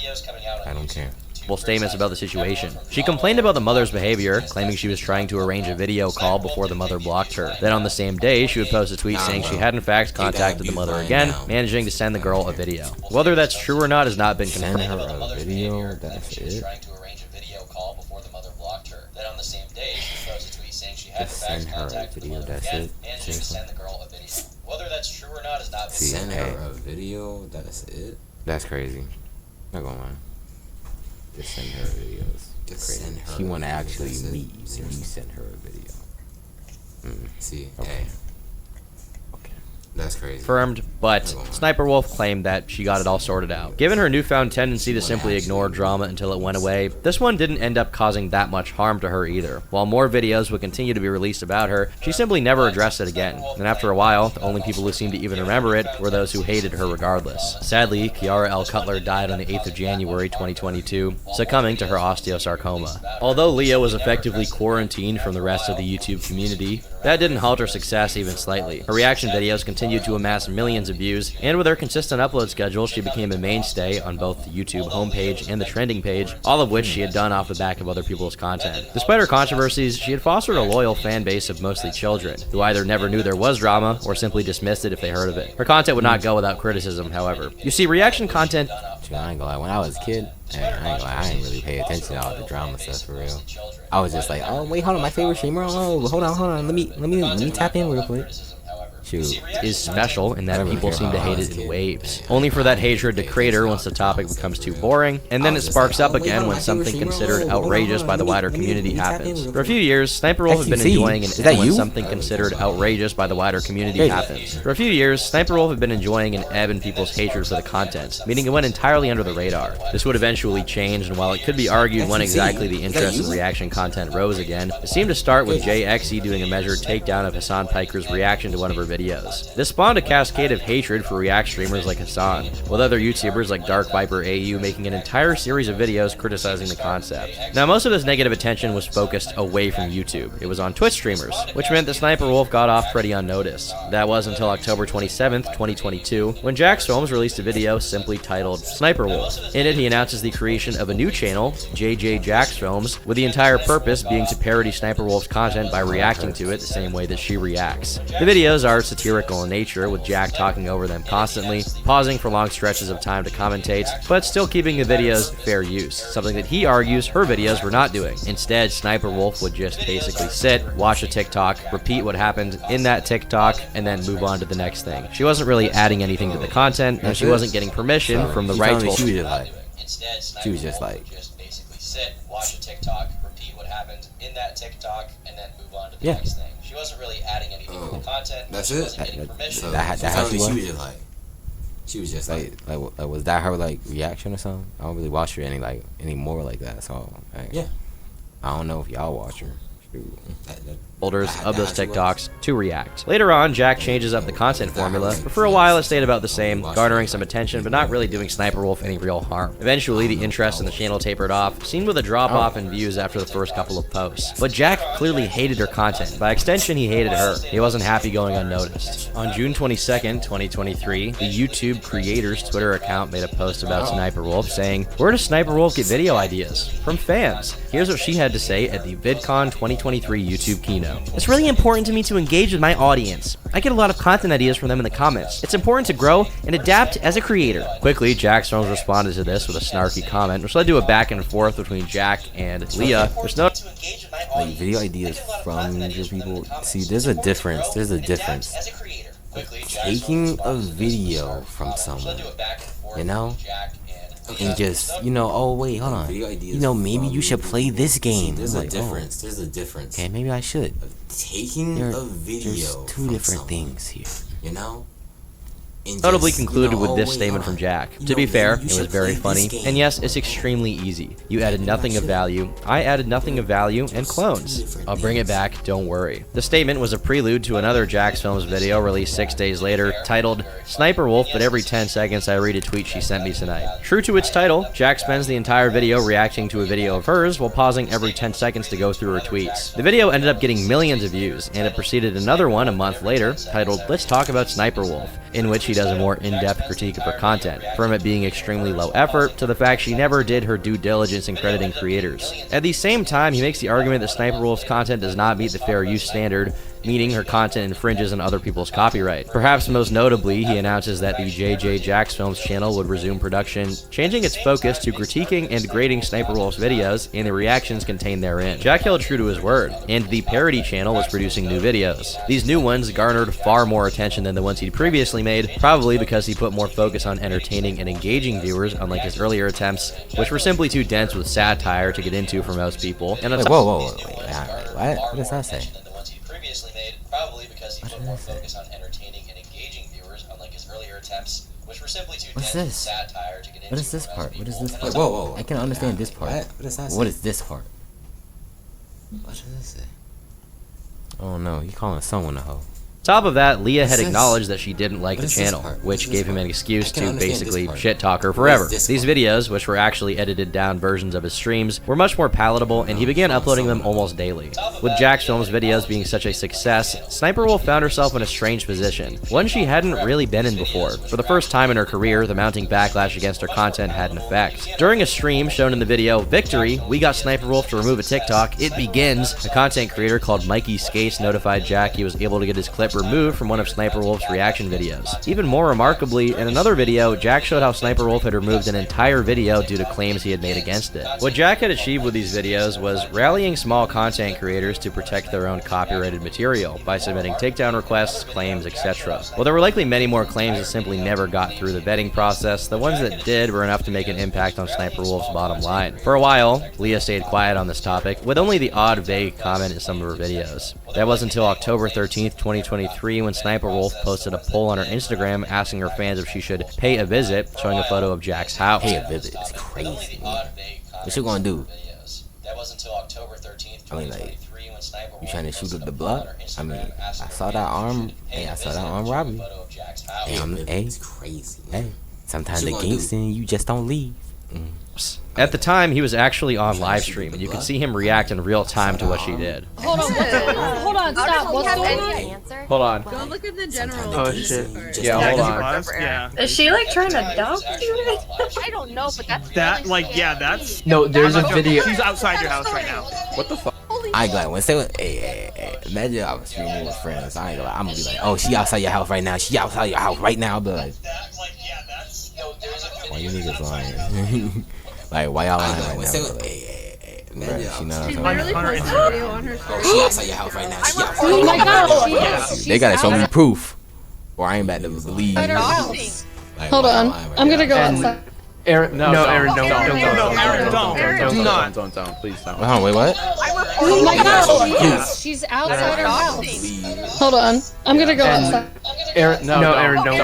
I don't care. Statements about the situation. She complained about the mother's behavior, claiming she was trying to arrange a video call before the mother blocked her. Then on the same day, she would post a tweet saying she had in fact contacted the mother again, managing to send the girl a video. Whether that's true or not has not been confirmed. Send her a video, that's it. Just send her a video, that's it. Whether that's true or not is not... Send her a video, that's it. That's crazy. Not gonna lie. Just send her videos. Send her She want to videos. actually That's it. meet, and you send her a video. See, Okay. hey, Okay. that's crazy. Confirmed, but Sniperwolf claimed that she got it all sorted out. Given her newfound tendency to simply ignore drama until it went away, this one didn't end up causing that much harm to her either. While more videos would continue to be released about her, she simply never addressed it again. And after a while, the only people who seemed to even remember it were those who hated her regardless. Sadly, Kiara L. Cutler died on the 8th of January 2022, succumbing to her osteosarcoma. Although Leah was effectively quarantined from the rest of the YouTube community, that didn't halt her success even slightly. Her reaction videos continued to amass millions of views, and with her consistent upload schedule, she became a mainstay on both the YouTube homepage and the trending page, all of which she had done off the back of other people's content. Despite her controversies, she had fostered a loyal fan base of mostly children, who either never knew there was drama or simply dismissed it if they heard of it. Her content would not go without criticism, however. You see, reaction content... Dude, I ain't gonna lie. When I was a kid, I didn't really pay attention to all the drama stuff for real. I was just like, oh wait, hold on, my favorite streamer. Oh, hold on. Let me tap in real quick. Shoot. Is special in that people seem to hate it in waves, only for that hatred to crater once the topic becomes too boring, and then it sparks up again when something considered outrageous by the wider community happens. For a few years, Sniperwolf had been enjoying an ebb when something considered outrageous by the wider community happens. For a few years, Sniperwolf had been enjoying an ebb in people's hatred for the content, meaning it went entirely under the radar. This would eventually change, and while it could be argued when exactly the interest in reaction content rose again, it seemed to start with JXE doing a measured takedown of Hassan Piker's reaction to one of her videos. This spawned a cascade of hatred for React streamers like Hassan, with other YouTubers like Dark Viper AU making an entire series of videos criticizing the concept. Now, most of this negative attention was focused away from YouTube. It was on Twitch streamers, which meant that Sniperwolf got off pretty unnoticed. That was until October 27th, 2022, when Jax Films released a video simply titled Sniperwolf. In it, he announces the creation of a new channel, JJ Jax Films, with the entire purpose being to parody Sniperwolf's content by reacting to it the same way that she reacts. The videos are satirical in nature, with Jack talking over them constantly, pausing for long stretches of time to commentate, but still keeping the videos fair use, something that he argues her videos were not doing. Instead, Sniperwolf would just basically sit, watch a TikTok, repeat what happened in that TikTok, and then move on to the next thing. She wasn't really adding anything to the content, and she wasn't getting permission from the right to... She was just like... basically sit, watch a TikTok, repeat what happened in that TikTok, and then move on to the next thing. She wasn't really adding anything to the content. That's she it. wasn't getting permission. So that how she was? She was just like, was that her like reaction or something? I don't really watch her any more like that. So yeah. I don't know if y'all watch her. Holders of those TikToks to react. Later on, Jack changes up the content formula, but for a while it stayed about the same, garnering some attention but not really doing Sniperwolf any real harm. Eventually, the interest in the channel tapered off, seen with a drop-off in views after the first couple of posts. But Jack clearly hated her content. By extension, he hated her. He wasn't happy going unnoticed. On June 22nd, 2023, the YouTube creator's Twitter account made a post about Sniperwolf saying, "Where does Sniperwolf get video ideas? From fans." Here's what she had to say at the VidCon 2023 YouTube keynote. "It's really important to me to engage with my audience. I get a lot of content ideas from them in the comments. It's important to grow and adapt as a creator." Quickly, Jack Storms responded to this with a snarky comment, which led to a back and forth between Jack and Leah. There's no like video ideas from your people. See, there's a difference. Taking a video from someone, you know, and just, oh wait, hold on, maybe you should play this game. There's a difference. There's a difference. Okay, maybe I should. Taking a video there's two different things here. notably concluded with this statement from Jack. To be fair, it was very funny, and yes, it's extremely easy. You added nothing of value, I added nothing of value, and clones. I'll bring it back, don't worry. The statement was a prelude to another Jax Films video released 6 days later, titled Sniperwolf, but every 10 seconds I read a tweet she sent me tonight. True to its title, Jack spends the entire video reacting to a video of hers while pausing every 10 seconds to go through her tweets. The video ended up getting millions of views, and it preceded another one a month later, titled Let's Talk About Sniperwolf, in which he does a more in-depth critique of her content, from it being extremely low effort to the fact she never did her due diligence in crediting creators. At the same time, he makes the argument that Sniperwolf's content does not meet the fair use standard, meaning her content infringes on other people's copyright. Perhaps most notably, he announces that the JJ Jax Films channel would resume production, changing its focus to critiquing and grading Sniperwolf's videos and the reactions contained therein. Jack held true to his word, and the parody channel was producing new videos. These new ones garnered far more attention than the ones he'd previously made, probably because he put more focus on entertaining and engaging viewers, unlike his earlier attempts, which were simply too dense with satire to get into for most people. And wait, whoa, wait, what does that say? The ones he previously made, probably because he put more focus on entertaining and engaging viewers, unlike his earlier attempts, which were simply too dense with satire to get into. What is this part? What is this part? Whoa, I can understand this part. What does that say? What is this part? What does this say? Oh no, you calling someone a hoe. Top of that, Leah had acknowledged that she didn't like the channel, which gave him an excuse to basically shit-talk her forever. These videos, which were actually edited down versions of his streams, were much more palatable, and he began uploading them almost daily. With Jack's Films videos being such a success, Sniperwolf found herself in a strange position, one she hadn't really been in before. For the first time in her career, the mounting backlash against her content had an effect. During a stream shown in the video, Victory, we got Sniperwolf to remove a TikTok, It Begins, a content creator called Mikey Skates notified Jack he was able to get his clip removed from one of Sniperwolf's reaction videos. Even more remarkably, in another video, Jack showed how Sniperwolf had removed an entire video due to claims he had made against it. What Jack had achieved with these videos was rallying small content creators to protect their own copyrighted material by submitting takedown requests, claims, etc. While there were likely many more claims that simply never got through the vetting process, the ones that did were enough to make an impact on Sniperwolf's bottom line. For a while, Leah stayed quiet on this topic, with only the odd vague comment in some of her videos. That was until October 13th, 2023, when Sniperwolf posted a poll on her Instagram asking her fans if she should pay a visit, showing a photo of Jack's house. Pay a visit, it's crazy. What you gonna do? That was until October 13th, 2023, when Sniperwolf you trying to shoot up the block? I mean, I saw that arm. Hey, I saw that arm robbery. Hey, it's crazy. Hey, sometimes the gangster and you just don't leave. At the time, he was actually on live stream, and you could see him react in real time to what she did. Hold on, stop. What's going on? Hold on. Go look at the general. Oh shit. Yeah, hold on. Yeah. Is she like trying to dunk you? I don't know, but that's that like yeah, that's No, there's a video. She's outside your house right now. What the fuck? I ain't gonna lie. When say, hey, imagine I was streaming with friends. I ain't gonna lie. I'm gonna be like, oh, she outside your house right now. She outside your house right now. I'll be like, why you niggas lying? Like, why y'all lying right now? She knows. She's literally posting a video on her story. She outside your house right now. She outside. Oh my god, They gotta show me proof, or I ain't about to believe. Like, Hold on, I'm gonna go outside. Aaron, no, Aaron, don't. Do not. Don't, please don't. Hold on, wait, what? Oh my god, she's outside her house. Hold on, I'm gonna go outside. Aaron, no, Aaron, don't.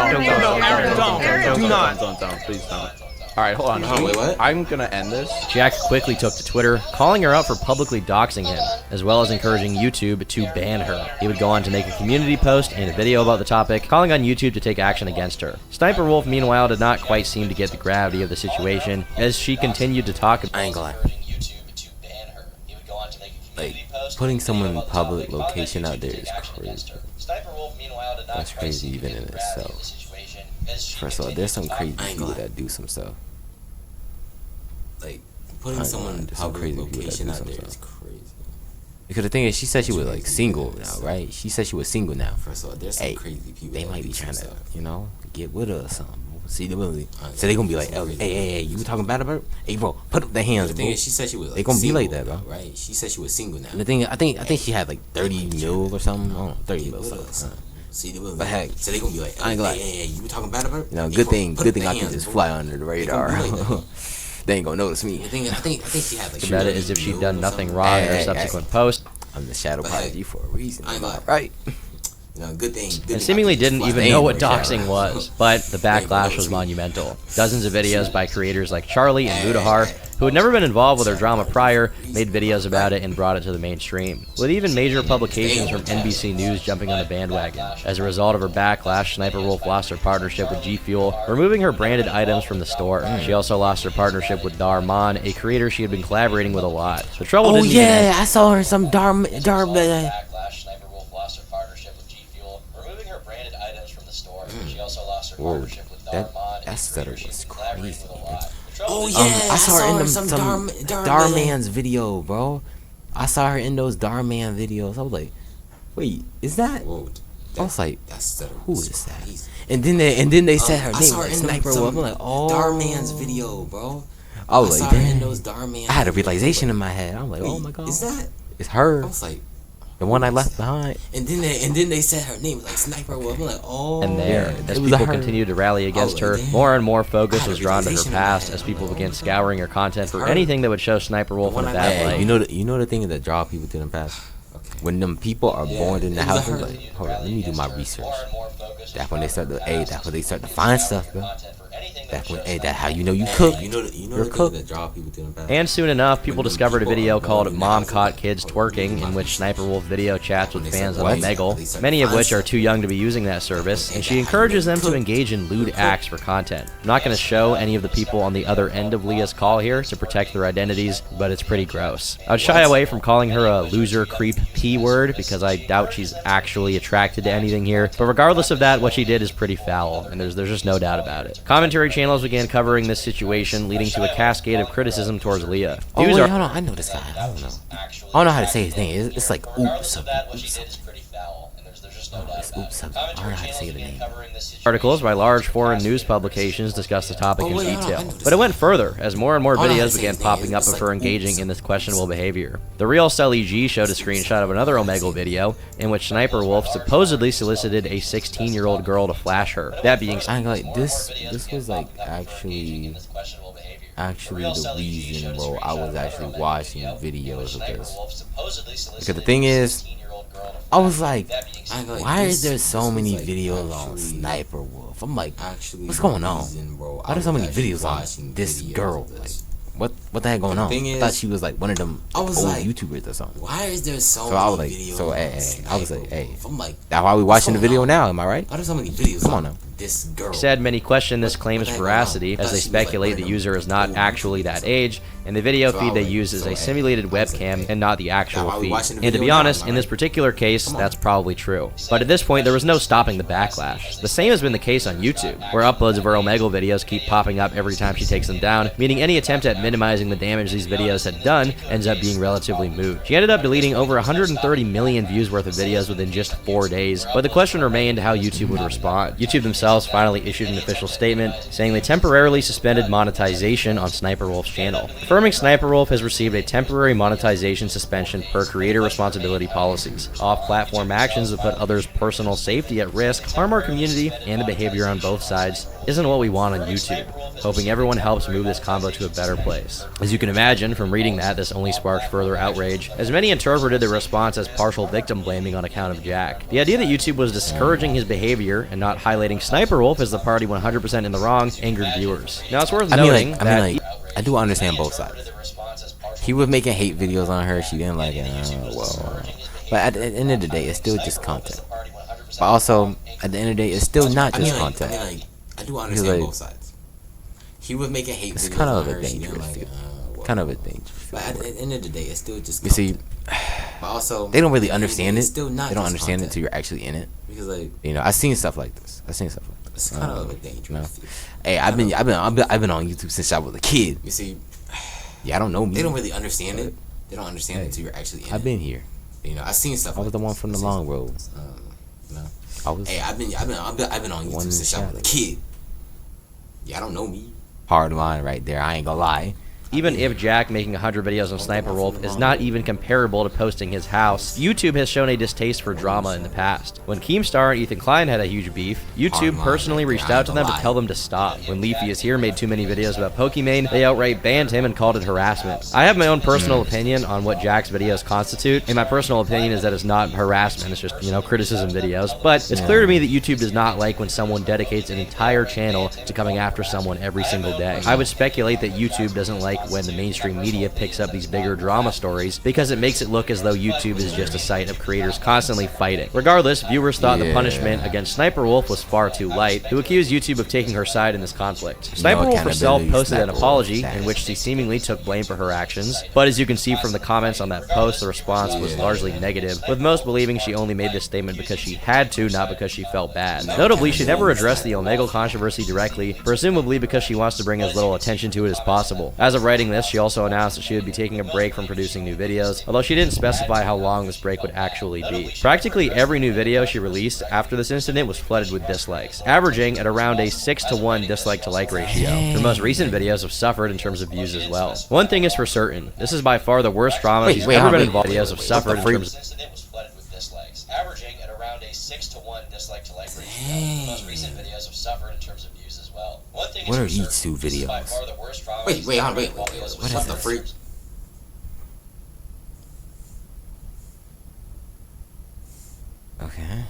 Do not. Don't, please don't. Alright, hold on. Wait, what? I'm gonna end this. Jack quickly took to Twitter, calling her out for publicly doxing him, as well as encouraging YouTube to ban her. He would go on to make a community post and a video about the topic, calling on YouTube to take action against her. Sniperwolf, meanwhile, did not quite seem to get the gravity of the situation, as she continued to talk about. I ain't gonna lie. Like, putting someone in public location out there is crazy. That's crazy even in itself. First of all, there's some crazy people that do some stuff. Like, putting someone in public location out there is crazy. Because the thing is, she said she was like single now, right? She said she was single now. First of all, there's some crazy people. They might be trying to, get with her or something. See the movie. So they gonna be like, hey, you talking bad about her? Hey, bro, put up the hands, bro. The thing is, she said she was. They gonna be like that, bro. Right? She said she was single now. The thing, I think she had like 30 mil or something. I don't know, 30 mil. See the movie. But heck, so they gonna be like, I ain't gonna lie. Hey, you talking bad about her? Good thing I can just fly under the radar. They ain't gonna notice me. I think she had like. About it as if she'd done nothing wrong in her subsequent post. I'm the Shadowprodigy for a reason. Right? Good thing. And seemingly didn't even know what doxing was, but the backlash was monumental. Dozens of videos by creators like Charlie and Mudahar, who had never been involved with her drama prior, made videos about it and brought it to the mainstream, with even major publications from NBC News jumping on the bandwagon. As a result of her backlash, Sniperwolf lost her partnership with G Fuel, removing her branded items from the store. She also lost her partnership with Darman, a creator she had been collaborating with a lot. The trouble didn't even end. I saw her in some Whoa, that stutter was crazy. I saw her in some Darman's video, bro. I saw her in those Darman videos. I was like, wait, is that? I was like, who is that? And then they said her name was Sniperwolf. I'm like, oh, Darman's video, bro. I was like, damn. I had a realization in my head. I'm like, oh my god, is that? It's her. I was like, The one I left behind. And then they said her name was like Sniper Wolf. I'm like, oh. And there, as people continued to rally against her, more and more focus was drawn to her past as people began scouring her content for anything that would show Sniper Wolf in a bad light. You know the thing that draw people to them past? When them people are born in the house, I'm like, hold on, let me do my research. That's when they start to find stuff, bro. That's how you know you cook. You're a cook. And soon enough, people discovered a video called Mom Caught Kids Twerking, in which Sniper Wolf video chats with fans of Omegle, many of which are too young to be using that service, and she encourages them to engage in lewd acts for content. I'm not going to show any of the people on the other end of Leah's call here to protect their identities, but it's pretty gross. I would shy away from calling her a loser creep P-word, because I doubt she's actually attracted to anything here, but regardless of that, what she did is pretty foul, and there's just no doubt about it. Commentary channels began covering this situation, leading to a cascade of criticism towards Leah. Oh, wait, hold on, I know this guy. I don't know how to say his name. It's like oops something. Oops something. I don't know how to say the name. Articles by large foreign news publications discuss the topic in detail, but it went further as more and more videos began popping up of her engaging in this questionable behavior. The Real Cell EG showed a screenshot of another Omegle video in which Sniper Wolf supposedly solicited a 16-year-old girl to flash her. That being said, like this was like actually the reason, bro, I was actually watching videos of this. Because the thing is, I was like, why is there so many videos on Sniper Wolf? I'm like, what's going on? Why are there so many videos on this girl? Like, what the heck going on? I thought she was like one of them old YouTubers or something. Why is there so many videos? I was like, hey, that's why we watching the video now, am I right? Why are there so many videos? Come on now. This girl. Said many question this claim's veracity, as they speculate the user is not actually that age, and the video feed they use is a simulated webcam and not the actual feed. And to be honest, in this particular case, that's probably true. But at this point, there was no stopping the backlash. The same has been the case on YouTube, where uploads of her Omegle videos keep popping up every time she takes them down, meaning any attempt at minimizing the damage these videos had done ends up being relatively moot. She ended up deleting over 130 million views worth of videos within just 4 days, but the question remained how YouTube would respond. YouTube themselves finally issued an official statement saying they temporarily suspended monetization on Sniper Wolf's channel, affirming Sniper Wolf has received a temporary monetization suspension per creator responsibility policies. Off-platform actions that put others' personal safety at risk harm our community, and the behavior on both sides isn't what we want on YouTube. Hoping everyone helps move this combo to a better place. As you can imagine, from reading that, this only sparked further outrage, as many interpreted the response as partial victim blaming on account of Jack. The idea that YouTube was discouraging his behavior and not highlighting Sniper Wolf as the party 100% in the wrong angered viewers. Now it's worth noting that I do understand both sides. He was making hate videos on her, she didn't like it, but at the end of the day, it's still just content. But also, at the end of the day, it's still not just content. I do understand both sides. He was making hate videos kind of on a her, dangerous kind of a dangerous. But at the end of the day, it's still just content. You see, but also, they don't really understand it. Still not they don't understand it until you're actually in it. Because I've seen stuff like this. It's kind of a dangerous. Hey, I've been on YouTube since I was a kid. You see, I don't know me. They don't really understand it. They don't understand it until you're actually in it. I've been here. I've seen stuff. I was the one from the long road. I've been on YouTube since I was a kid. I don't know me. Hard line right there. I ain't gonna lie. Even if Jack making 100 videos on Sniper Wolf is not even comparable to posting his house, YouTube has shown a distaste for drama in the past. When Keemstar and Ethan Klein had a huge beef, YouTube personally reached out to them to tell them to stop. When Leafy is Here made too many videos about Pokimane, they outright banned him and called it harassment. I have my own personal opinion on what Jack's videos constitute, and my personal opinion is that it's not harassment, it's just, criticism videos, but it's clear to me that YouTube does not like when someone dedicates an entire channel to coming after someone every single day. I would speculate that YouTube doesn't like when the mainstream media picks up these bigger drama stories because it makes it look as though YouTube is just a site of creators constantly fighting. Regardless, viewers thought the punishment against Sniper Wolf was far too light, who accused YouTube of taking her side in this conflict. Sniper Wolf herself posted an apology in which she seemingly took blame for her actions, but as you can see from the comments on that post, the response was largely negative, with most believing she only made this statement because she had to, not because she felt bad. Notably, she never addressed the Omegle controversy directly, presumably because she wants to bring as little attention to it as possible. As of writing this, she also announced that she would be taking a break from producing new videos, although she didn't specify how long this break would actually be. Practically every new video she released after this incident was flooded with dislikes, averaging at around a 6-to-1 dislike to like ratio. Her most recent videos have suffered in terms of views as well. One thing is for certain, this is by far the worst drama she's ever been involved in. Videos have suffered in terms of around a 6-to-1 dislike to like ratio. Most recent videos have suffered in terms of views as well. One thing What are is for these certain, two this is by videos? far the worst drama Wait, he's wait, ever wait, made while wait, he was what with the freak? Okay.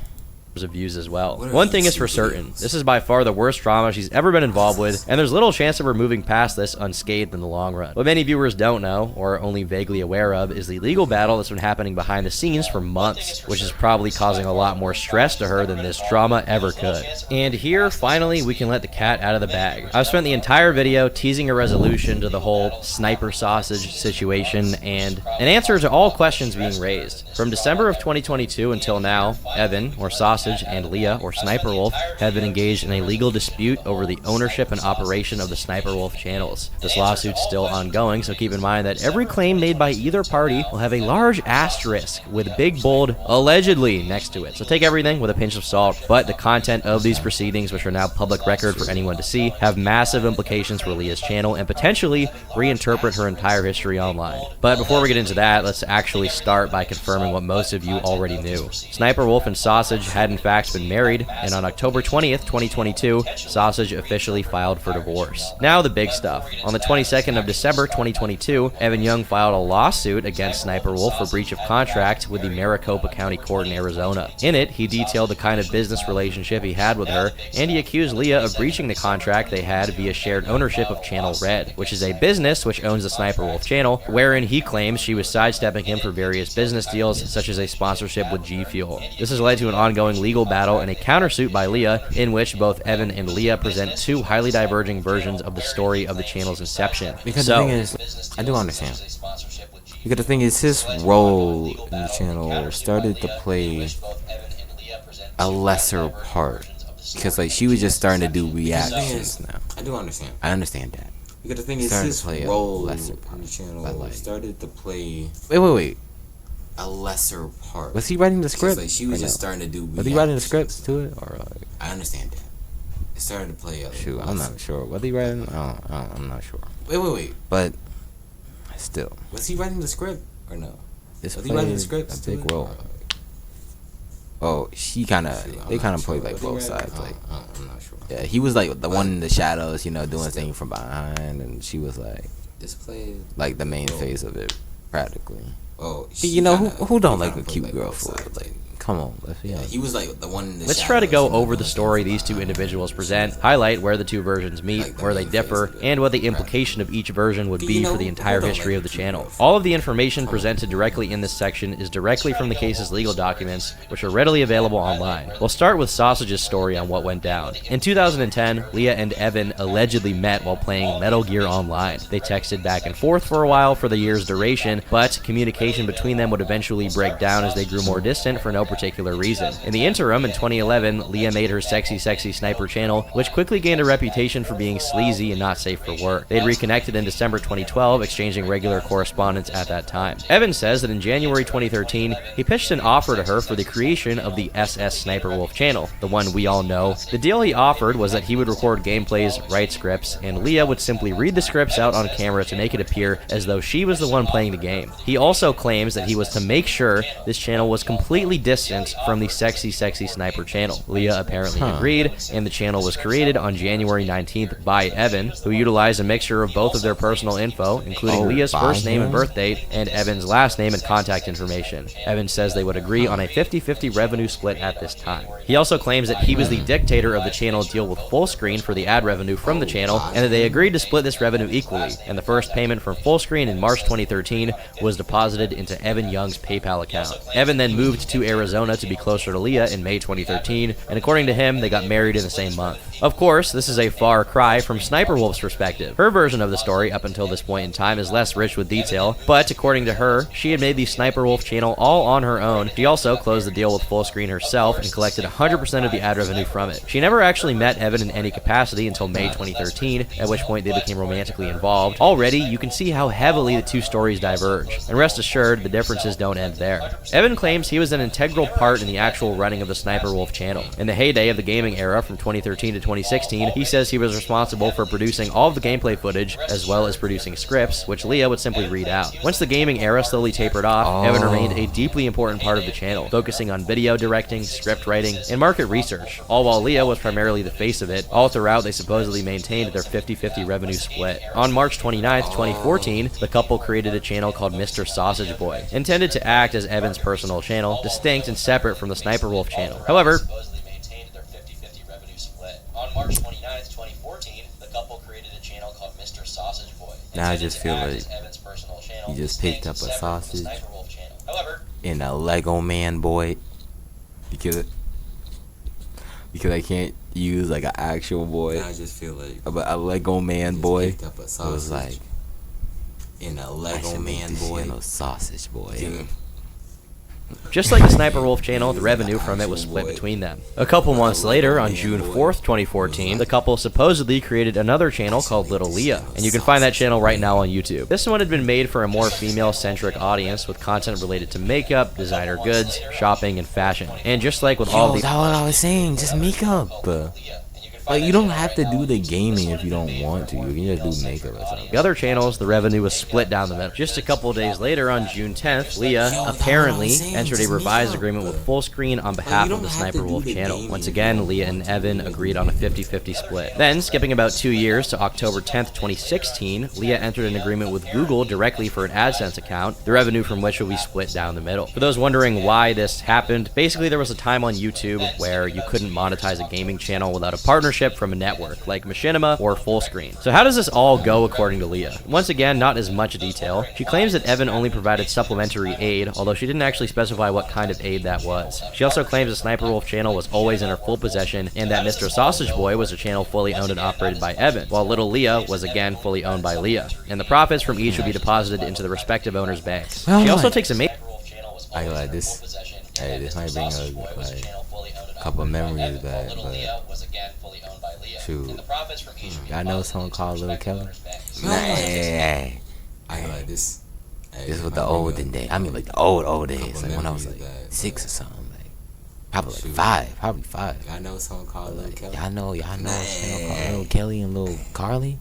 Of views as well. One thing is for certain, this is by far the worst drama she's ever been involved with, and there's little chance of her moving past this unscathed in the long run. What many viewers don't know, or are only vaguely aware of, is the legal battle that's been happening behind the scenes for months, which is probably causing a lot more stress to her than this drama ever could. And here, finally, we can let the cat out of the bag. I've spent the entire video teasing a resolution to the whole sniper sausage situation, and an answer to all questions being raised. From December of 2022 until now, Evan, or Sausage, and Leah, or Sniperwolf, have been engaged in a legal dispute over the ownership and operation of the Sniperwolf channels. This lawsuit's still ongoing, so keep in mind that every claim made by either party will have a large asterisk with big bold allegedly next to it. So take everything with a pinch of salt, but the content of these proceedings, which are now public record for anyone to see, have massive implications for Leah's channel and potentially reinterpret her entire history online. But before we get into that, let's actually start by confirming what most of you already knew. Sniperwolf and Sausage had in fact been married, and on October 20th, 2022, Sausage officially filed for divorce. Now the big stuff. On the 22nd of December 2022, Evan Young filed a lawsuit against Sniperwolf for breach of contract with the Maricopa County Court in Arizona. In it, he detailed the kind of business relationship he had with her, and he accused Leah of breaching the contract they had via shared ownership of Channel Red, which is a business which owns the Sniperwolf channel, wherein he claims she was sidestepping him for various business deals, such as a sponsorship with G Fuel. This has led to an ongoing legal battle and a countersuit by Leah, in which both Evan and Leah present two highly diverging versions of the story of the channel's inception. Because the thing is, I do understand. Because the thing is, his role in the channel started to play a lesser part. Because like she was just starting to do reactions now. I do understand. I understand that. Because the thing is, his role in the channel started to play. Wait. A lesser part. Was he writing the script? Like she was just starting to do. Was he writing the scripts to it, or like? I understand that. It started to play. Shoot, I'm not sure. Was he writing? I'm not sure. Wait. But still, was he writing the script or no? Was he writing the script? A big role. Oh, they kind of played like both sides. Like, I'm not sure. Yeah, he was like the one in the shadows, doing things from behind, and she was like like the main face of it, practically. Oh, who don't like a cute girl for it? Like, come on, yeah, he was like the one in the Let's try to go over the story these two individuals present, highlight where the two versions meet, where they differ, and what the implication of each version would be for the entire history of the channel. All of the information presented directly in this section is directly from the case's legal documents, which are readily available online. We'll start with Sausage's story on what went down. In 2010, Leah and Evan allegedly met while playing Metal Gear Online. They texted back and forth for a while for the year's duration, but communication between them would eventually break down as they grew more distant for no particular reason. In the interim, in 2011, Leah made her Sexy Sniper channel, which quickly gained a reputation for being sleazy and not safe for work. They'd reconnected in December 2012, exchanging regular correspondence at that time. Evan says that in January 2013, he pitched an offer to her for the creation of the SSSniperwolf channel, the one we all know. The deal he offered was that he would record gameplays, write scripts, and Leah would simply read the scripts out on camera to make it appear as though she was the one playing the game. He also claims that he was to make sure this channel was completely distant from the Sexy Sniper channel. Leah apparently agreed, and the channel was created on January 19th by Evan, who utilized a mixture of both of their personal info, including Leah's first name and birth date, and Evan's last name and contact information. Evan says they would agree on a 50-50 revenue split at this time. He also claims that he was the dictator of the channel deal with Fullscreen for the ad revenue from the channel, and that they agreed to split this revenue equally, and the first payment from Fullscreen in March 2013 was deposited into Evan Young's PayPal account. Evan then moved to Arizona to be closer to Leah in May 2013, and according to him, they got married in the same month. Of course, this is a far cry from Sniperwolf's perspective. Her version of the story up until this point in time is less rich with detail, but according to her, she had made the Sniperwolf channel all on her own. She also closed the deal with Fullscreen herself and collected 100% of the ad revenue from it. She never actually met Evan in any capacity until May 2013, at which point they became romantically involved. Already, you can see how heavily the two stories diverge, and rest assured, the differences don't end there. Evan claims he was an integral integral part in the actual running of the Sniperwolf channel. In the heyday of the gaming era from 2013 to 2016, he says he was responsible for producing all of the gameplay footage, as well as producing scripts, which Leah would simply read out. Once the gaming era slowly tapered off, Evan remained a deeply important part of the channel, focusing on video directing, script writing, and market research, all while Leah was primarily the face of it. All throughout, they supposedly maintained their 50-50 revenue split. On March 29th, 2014, the couple created a channel called Mr. Sausage Boy, intended to act as Evan's personal channel, distinct and separate from the Sniperwolf channel. However, on March 29th, 2014, the couple created a channel called Mr. Sausage Boy. Now I just feel like he just picked up a sausage in a Lego man boy because I can't use like an actual boy. I just feel like a Lego man boy. Picked up a So it was like in a Lego man boy. No sausage boy. just like the Sniperwolf channel, the revenue from it was split between them. A couple months later, on June 4th, 2014, the couple supposedly created another channel called Little Leah, and you can find that channel right now on YouTube. This one had been made for a more female-centric audience with content related to makeup, designer goods, shopping, and fashion. And just like with all these... That's what I was saying, just makeup. Like, you don't have to do the gaming if you don't want to. You can just do makeup or something. The other channels, the revenue was split down the middle. Just a couple days later, on June 10th, Leah apparently entered a revised agreement with Fullscreen on behalf of the Sniperwolf channel. Once again, Leah and Evan agreed on a 50-50 split. Then, skipping about 2 years to October 10th, 2016, Leah entered an agreement with Google directly for an AdSense account, the revenue from which will be split down the middle. For those wondering why this happened, basically there was a time on YouTube where you couldn't monetize a gaming channel without a partnership from a network like Machinima or Fullscreen. So how does this all go according to Leah? Once again, not as much detail. She claims that Evan only provided supplementary aid, although she didn't actually specify what kind of aid that was. She also claims the Sniperwolf channel was always in her full possession, and that Mr. Sausage Boy was a channel fully owned and operated by Evan, while Little Leah was again fully owned by Leah, and the profits from each would be deposited into the respective owners' banks. She also takes a I like this. Hey, this might bring a couple of memories back, but shoot, y'all know someone called Lil Kelly? Hey, I like this. This was the olden days. I mean, like the old days, like when I was like 6 or something, like probably like 5. I know someone called Lil Kelly. Y'all know someone called Lil Kelly and Lil Carly.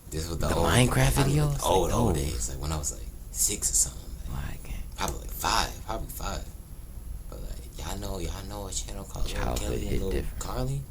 This was the Minecraft videos. Old days, like when I was like 6 or something. Probably like 5. But like y'all know a channel called Lil Kelly and Lil Carly.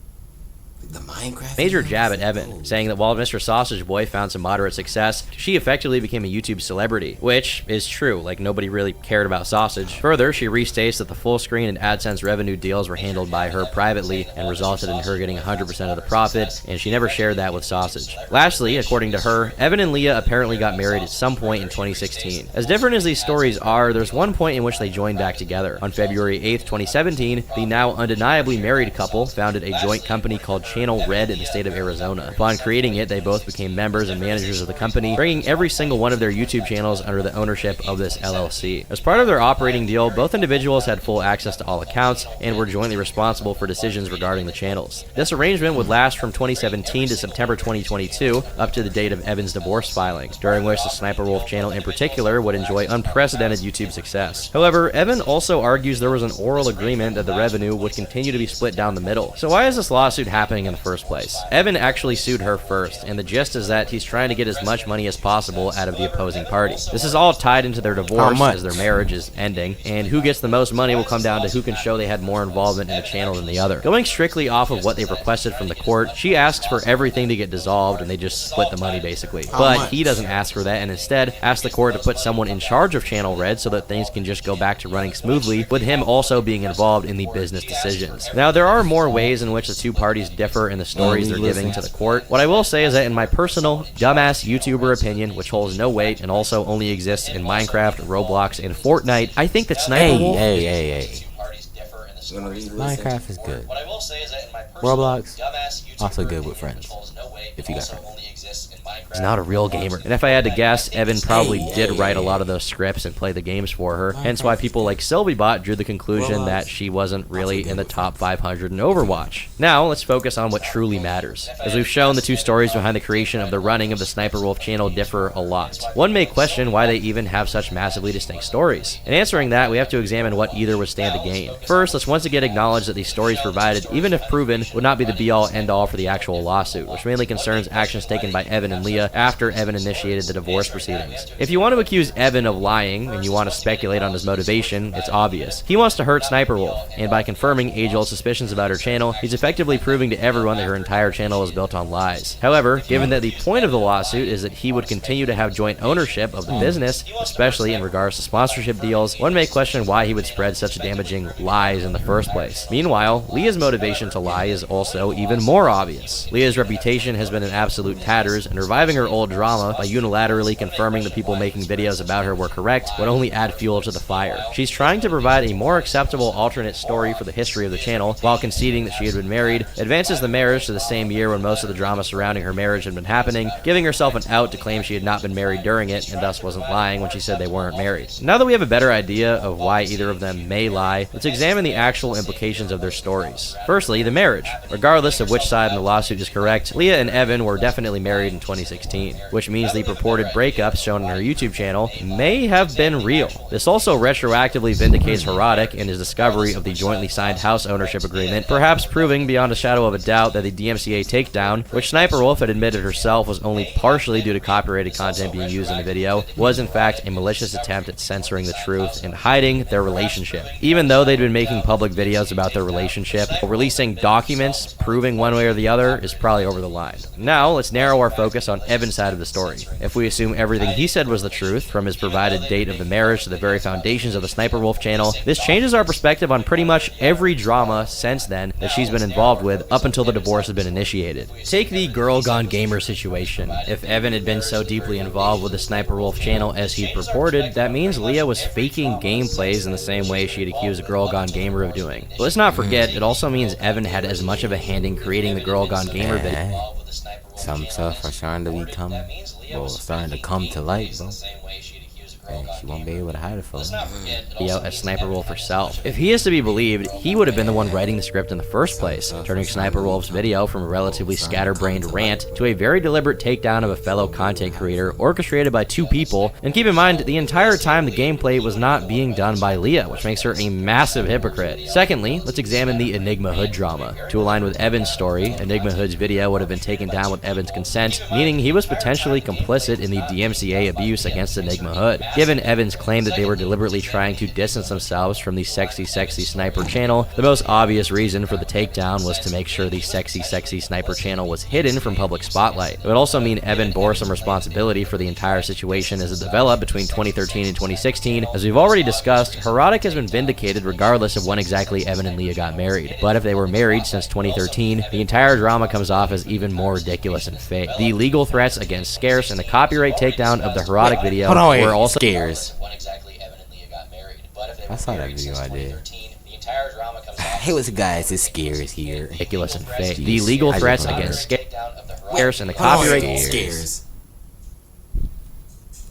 The Minecraft major jab at Evan, saying that while Mr. Sausage Boy found some moderate success, she effectively became a YouTube celebrity, which is true, like nobody really cared about Sausage. Further, she restates that the Fullscreen and AdSense revenue deals were handled by her privately and resulted in her getting 100% of the profit, and she never shared that with Sausage. Lastly, according to her, Evan and Leah apparently got married at some point in 2016. As different as these stories are, there's one point in which they joined back together. On February 8th, 2017, the now undeniably married couple founded a joint company called Channel Red in the state of Arizona. Upon creating it, they both became members and managers of the company, bringing every single one of their YouTube channels under the ownership of this LLC. As part of their operating deal, both individuals had full access to all accounts and were jointly responsible for decisions regarding the channels. This arrangement would last from 2017 to September 2022, up to the date of Evan's divorce filing, during which the Sniperwolf channel in particular would enjoy unprecedented YouTube success. However, Evan also argues there was an oral agreement that the revenue would continue to be split down the middle. So why is this lawsuit happening in the first place? Evan actually sued her first, and the gist is that he's trying to get as much money as possible out of the opposing party. This is all tied into their divorce as their marriage is ending, and who gets the most money will come down to who can show they had more involvement in the channel than the other. Going strictly off of what they've requested from the court, she asks for everything to get dissolved and they just split the money basically. But he doesn't ask for that and instead asks the court to put someone in charge of Channel Red so that things can just go back to running smoothly, with him also being involved in the business decisions. Now, there are more ways in which the two parties differ in the stories they're giving to the court. What I will say is that in my personal, dumbass YouTuber opinion, which holds no weight and also only exists in Minecraft, Roblox, and Fortnite, I think that Sniperwolf... Hey. Minecraft is good. Roblox, also good with friends. if you got her. He's not a real gamer. And if I had to guess, Evan probably did write a lot of those scripts and play the games for her, hence why people like SylvieBot drew the conclusion that she wasn't really in the top 500 in Overwatch. Now, let's focus on what truly matters. As we've shown, the two stories behind the creation of the running of the Sniperwolf channel differ a lot. One may question why they even have such massively distinct stories. In answering that, we have to examine what either would stand to gain. First, let's once again acknowledge that these stories provided, even if proven, would not be the be-all end-all for the actual lawsuit, which mainly concerns actions taken by Evan and Leah after Evan initiated the divorce proceedings. If you want to accuse Evan of lying, and you want to speculate on his motivation, it's obvious. He wants to hurt Sniperwolf, and by confirming age-old suspicions about her channel, he's effectively proving to everyone that her entire channel is built on lies. However, given that the point of the lawsuit is that he would continue to have joint ownership of the business, especially in regards to sponsorship deals, one may question why he would spread such damaging lies in the first place. Meanwhile, Leah's motivation to lie is also even more obvious. Leah's reputation has been in absolute tatters, and reviving her old drama by unilaterally confirming the people making videos about her were correct would only add fuel to the fire. She's trying to provide a more acceptable alternate story for the history of the channel, while conceding that she had been married, advances the marriage to the same year when most of the drama surrounding her marriage had been happening, giving herself an out to claim she had not been married during it, and thus wasn't lying when she said they weren't married. Now that we have a better idea of why either of them may lie, let's examine the actual implications of their stories. Firstly, the marriage. Regardless of which side in the lawsuit is correct, Leah and Evan were definitely married in 2016, which means the purported breakups shown on her YouTube channel may have been real. This also retroactively vindicates Herotic and his discovery of the jointly signed house ownership agreement, perhaps proving beyond a shadow of a doubt that the DMCA takedown, which Sniperwolf had admitted herself was only partially due to copyrighted content being used in the video, was in fact a malicious attempt at censoring the truth and hiding their relationship. Even though they'd been making public videos about their relationship, releasing documents proving one way or the other is probably over the line. Now, let's narrow our focus on Evan's side of the story. If we assume everything he said was the truth, from his provided date of the marriage to the very foundations of the Sniperwolf channel, this changes our perspective on pretty much every drama since then that she's been involved with up until the divorce has been initiated. Take the Girl Gone Gamer situation. If Evan had been so deeply involved with the Sniperwolf channel as he'd purported, that means Leah was faking gameplays in the same way she'd accused a Girl Gone Gamer of doing. But let's not forget, it also means Evan had as much of a hand in creating the Girl Gone Gamer video. Some stuff are starting to become, well, starting to come to light, bro. And she won't be able to hide it from him. As Sniperwolf herself. If he is to be believed, he would have been the one writing the script in the first place, turning Sniperwolf's video from a relatively scatterbrained rant to a very deliberate takedown of a fellow content creator orchestrated by two people. And keep in mind, the entire time the gameplay was not being done by Leah, which makes her a massive hypocrite. Secondly, let's examine the Enigma Hood drama. To align with Evan's story, Enigma Hood's video would have been taken down with Evan's consent, meaning he was potentially complicit in the DMCA abuse against Enigma Hood. Given Evan's claim that they were deliberately trying to distance themselves from the Sexy Sniper channel, the most obvious reason for the takedown was to make sure the Sexy Sniper channel was hidden from public spotlight. It would also mean Evan bore some responsibility for the entire situation as it developed between 2013 and 2016. As we've already discussed, Herotic has been vindicated regardless of when exactly Evan and Leah got married. But if they were married since 2013, the entire drama comes off as even more ridiculous and fake. The legal threats against Scarce and the copyright takedown of the Herotic video were also Scares. I saw that video, I did. Hey, what's the guys? It's Scares here. Ridiculous and fake. The legal threats against Scarce and the copyright Scares.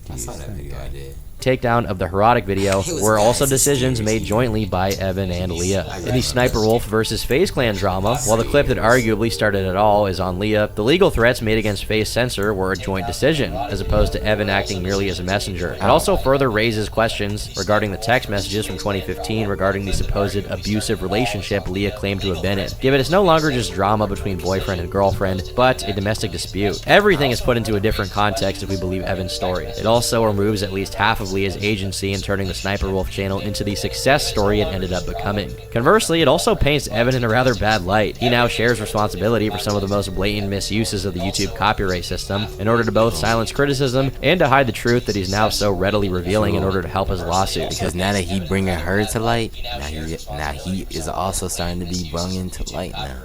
I saw that video, I did. takedown of the Herotic video were also decisions made jointly by Evan and Leah. In the Sniperwolf versus FaZe Clan drama, while the clip that arguably started it all is on Leah, the legal threats made against FaZe Censor were a joint decision, as opposed to Evan acting merely as a messenger. It also further raises questions regarding the text messages from 2015 regarding the supposed abusive relationship Leah claimed to have been in, given it's no longer just drama between boyfriend and girlfriend, but a domestic dispute. Everything is put into a different context if we believe Evan's story. It also removes at least half of Leah's agency in turning the Sniperwolf channel into the success story it ended up becoming. Conversely, it also paints Evan in a rather bad light. He now shares responsibility for some of the most blatant misuses of the YouTube copyright system in order to both silence criticism and to hide the truth that he's now so readily revealing in order to help his lawsuit. Because now that he bringing her to light, now he is also starting to be brung into light now.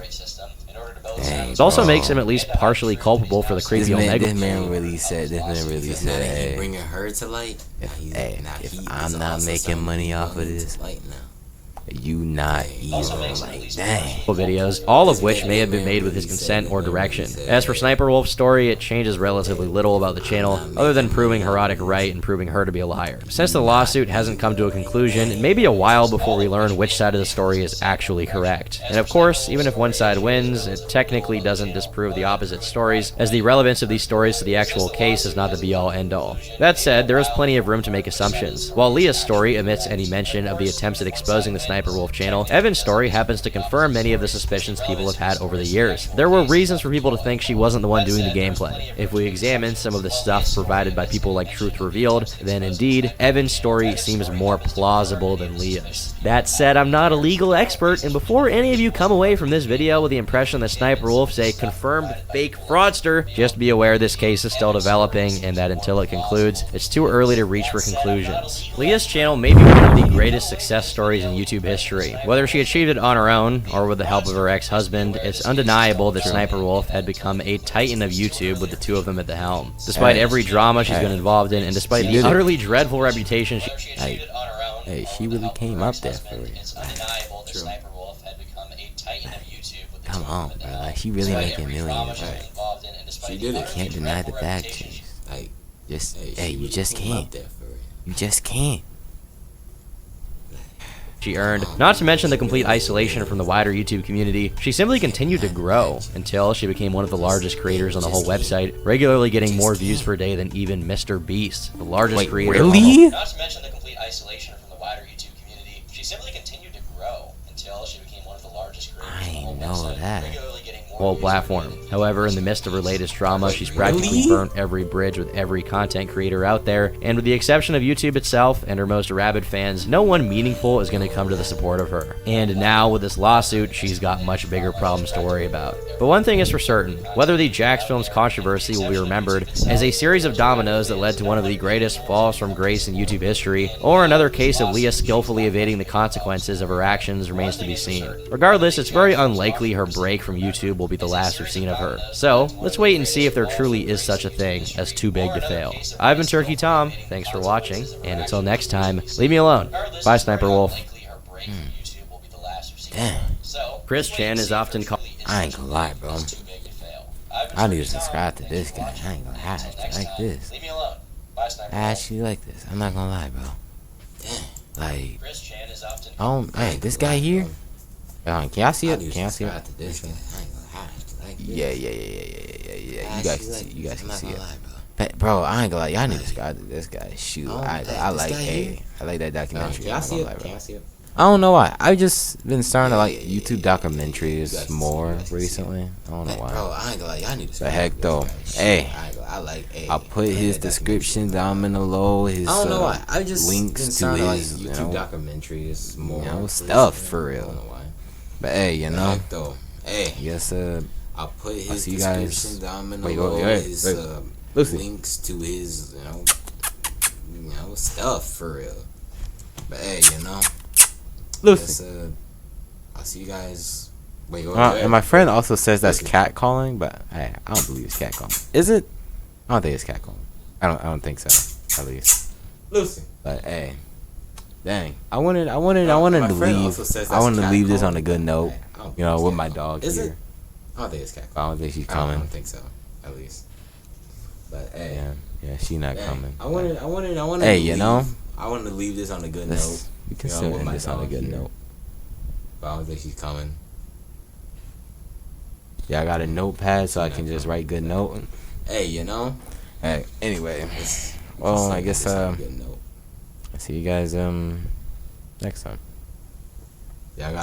Dang, it also makes him at least partially culpable for the creepy old This man really said, hey, bringing her to light. If I'm not making money off of this, You not evil, like, dang. Videos, all of which may have been made with his consent or direction. As for Sniperwolf's story, it changes relatively little about the channel, other than proving Herotic right and proving her to be a liar. Since the lawsuit hasn't come to a conclusion, it may be a while before we learn which side of the story is actually correct. And of course, even if one side wins, it technically doesn't disprove the opposite stories, as the relevance of these stories to the actual case is not the be-all end-all. That said, there is plenty of room to make assumptions. While Leah's story omits any mention of the attempts at exposing the Sniperwolf channel, Evan's story happens to confirm many of the suspicions people have had over the years. There were reasons for people to think she wasn't the one doing the gameplay. If we examine some of the stuff provided by people like Truth Revealed, then indeed, Evan's story seems more plausible than Leah's. That said, I'm not a legal expert, and before any of you come away from this video with the impression that Sniperwolf's a confirmed fake fraudster, just be aware this case is still developing, and that until it concludes, it's too early to reach for conclusions. Leah's channel may be one of the greatest success stories in YouTube history. Whether she achieved it on her own, or with the help of her ex-husband, it's undeniable that Sniperwolf had become a titan of YouTube with the two of them at the helm. Despite every drama she's been involved in, and despite the utterly dreadful reputation Hey, she really came up there for it. Come on, bro. Like, she really making millions, right? She did it. Can't deny the bag chase. Like, you just can't. You just can't. she earned. Not to mention the complete isolation from the wider YouTube community, she simply continued to grow until she became one of the largest creators on the whole website, regularly getting more views per day than even Mr. Beast, the largest creator. Really? Not to mention the complete isolation from the wider YouTube community, she simply continued to grow until she became one of the largest creators on the whole website, regularly getting more whole platform. However, in the midst of her latest drama, she's practically burnt every bridge with every content creator out there, and with the exception of YouTube itself and her most rabid fans, no one meaningful is going to come to the support of her. And now, with this lawsuit, she's got much bigger problems to worry about. But one thing is for certain, whether the Jax Films controversy will be remembered as a series of dominoes that led to one of the greatest falls from grace in YouTube history, or another case of Leah skillfully evading the consequences of her actions remains to be seen. Regardless, it's very unlikely her break from YouTube will be the last we've seen of her. So, let's wait and see if there truly is such a thing as too big to fail. I've been Turkey Tom, thanks for watching, and until next time, leave me alone. Bye, Sniperwolf. Damn. Chris Chan is often called... I ain't gonna lie, bro. I need to subscribe to this guy. I ain't gonna lie, I actually like this. I actually like this. I'm not gonna lie, bro. Damn. Like, hey, this guy here? Can y'all see it? Can y'all see it? Yeah. You guys can see it. But, bro, I ain't gonna lie. Y'all need to subscribe to this guy. Shoot, I like that documentary. Can y'all see it? Can y'all see it? I don't know why. I've just been starting to like YouTube documentaries more recently. I don't know why. Bro, I ain't gonna lie. Y'all need to. The heck though. Hey, I'll put his description down in the low. His I don't know why. I just links to his YouTube documentaries more stuff for real. But hey, Hey, yes, I'll put his see you description guys. down in the low. His links to his stuff for real. But hey, Lucy. I'll see you guys. Wait, and my friend also says that's cat calling, but hey, I don't believe it's cat calling. Is it? I don't think it's cat calling. I don't think so. At least. Lucy. But hey, dang, I wanted to leave. I wanted to leave this on a good note. With my dog Is here. it? I don't think it's cat I calling. don't think she's coming. I don't think so. At least. But hey. Yeah, she not coming. I wanted. Hey, I wanted to leave this on a good note. We can still end this on a good note. But I don't think she's coming. Yeah, I got a notepad so I can just write good note. Hey, Hey, anyway. Well, I guess see you guys next time. Yeah, I got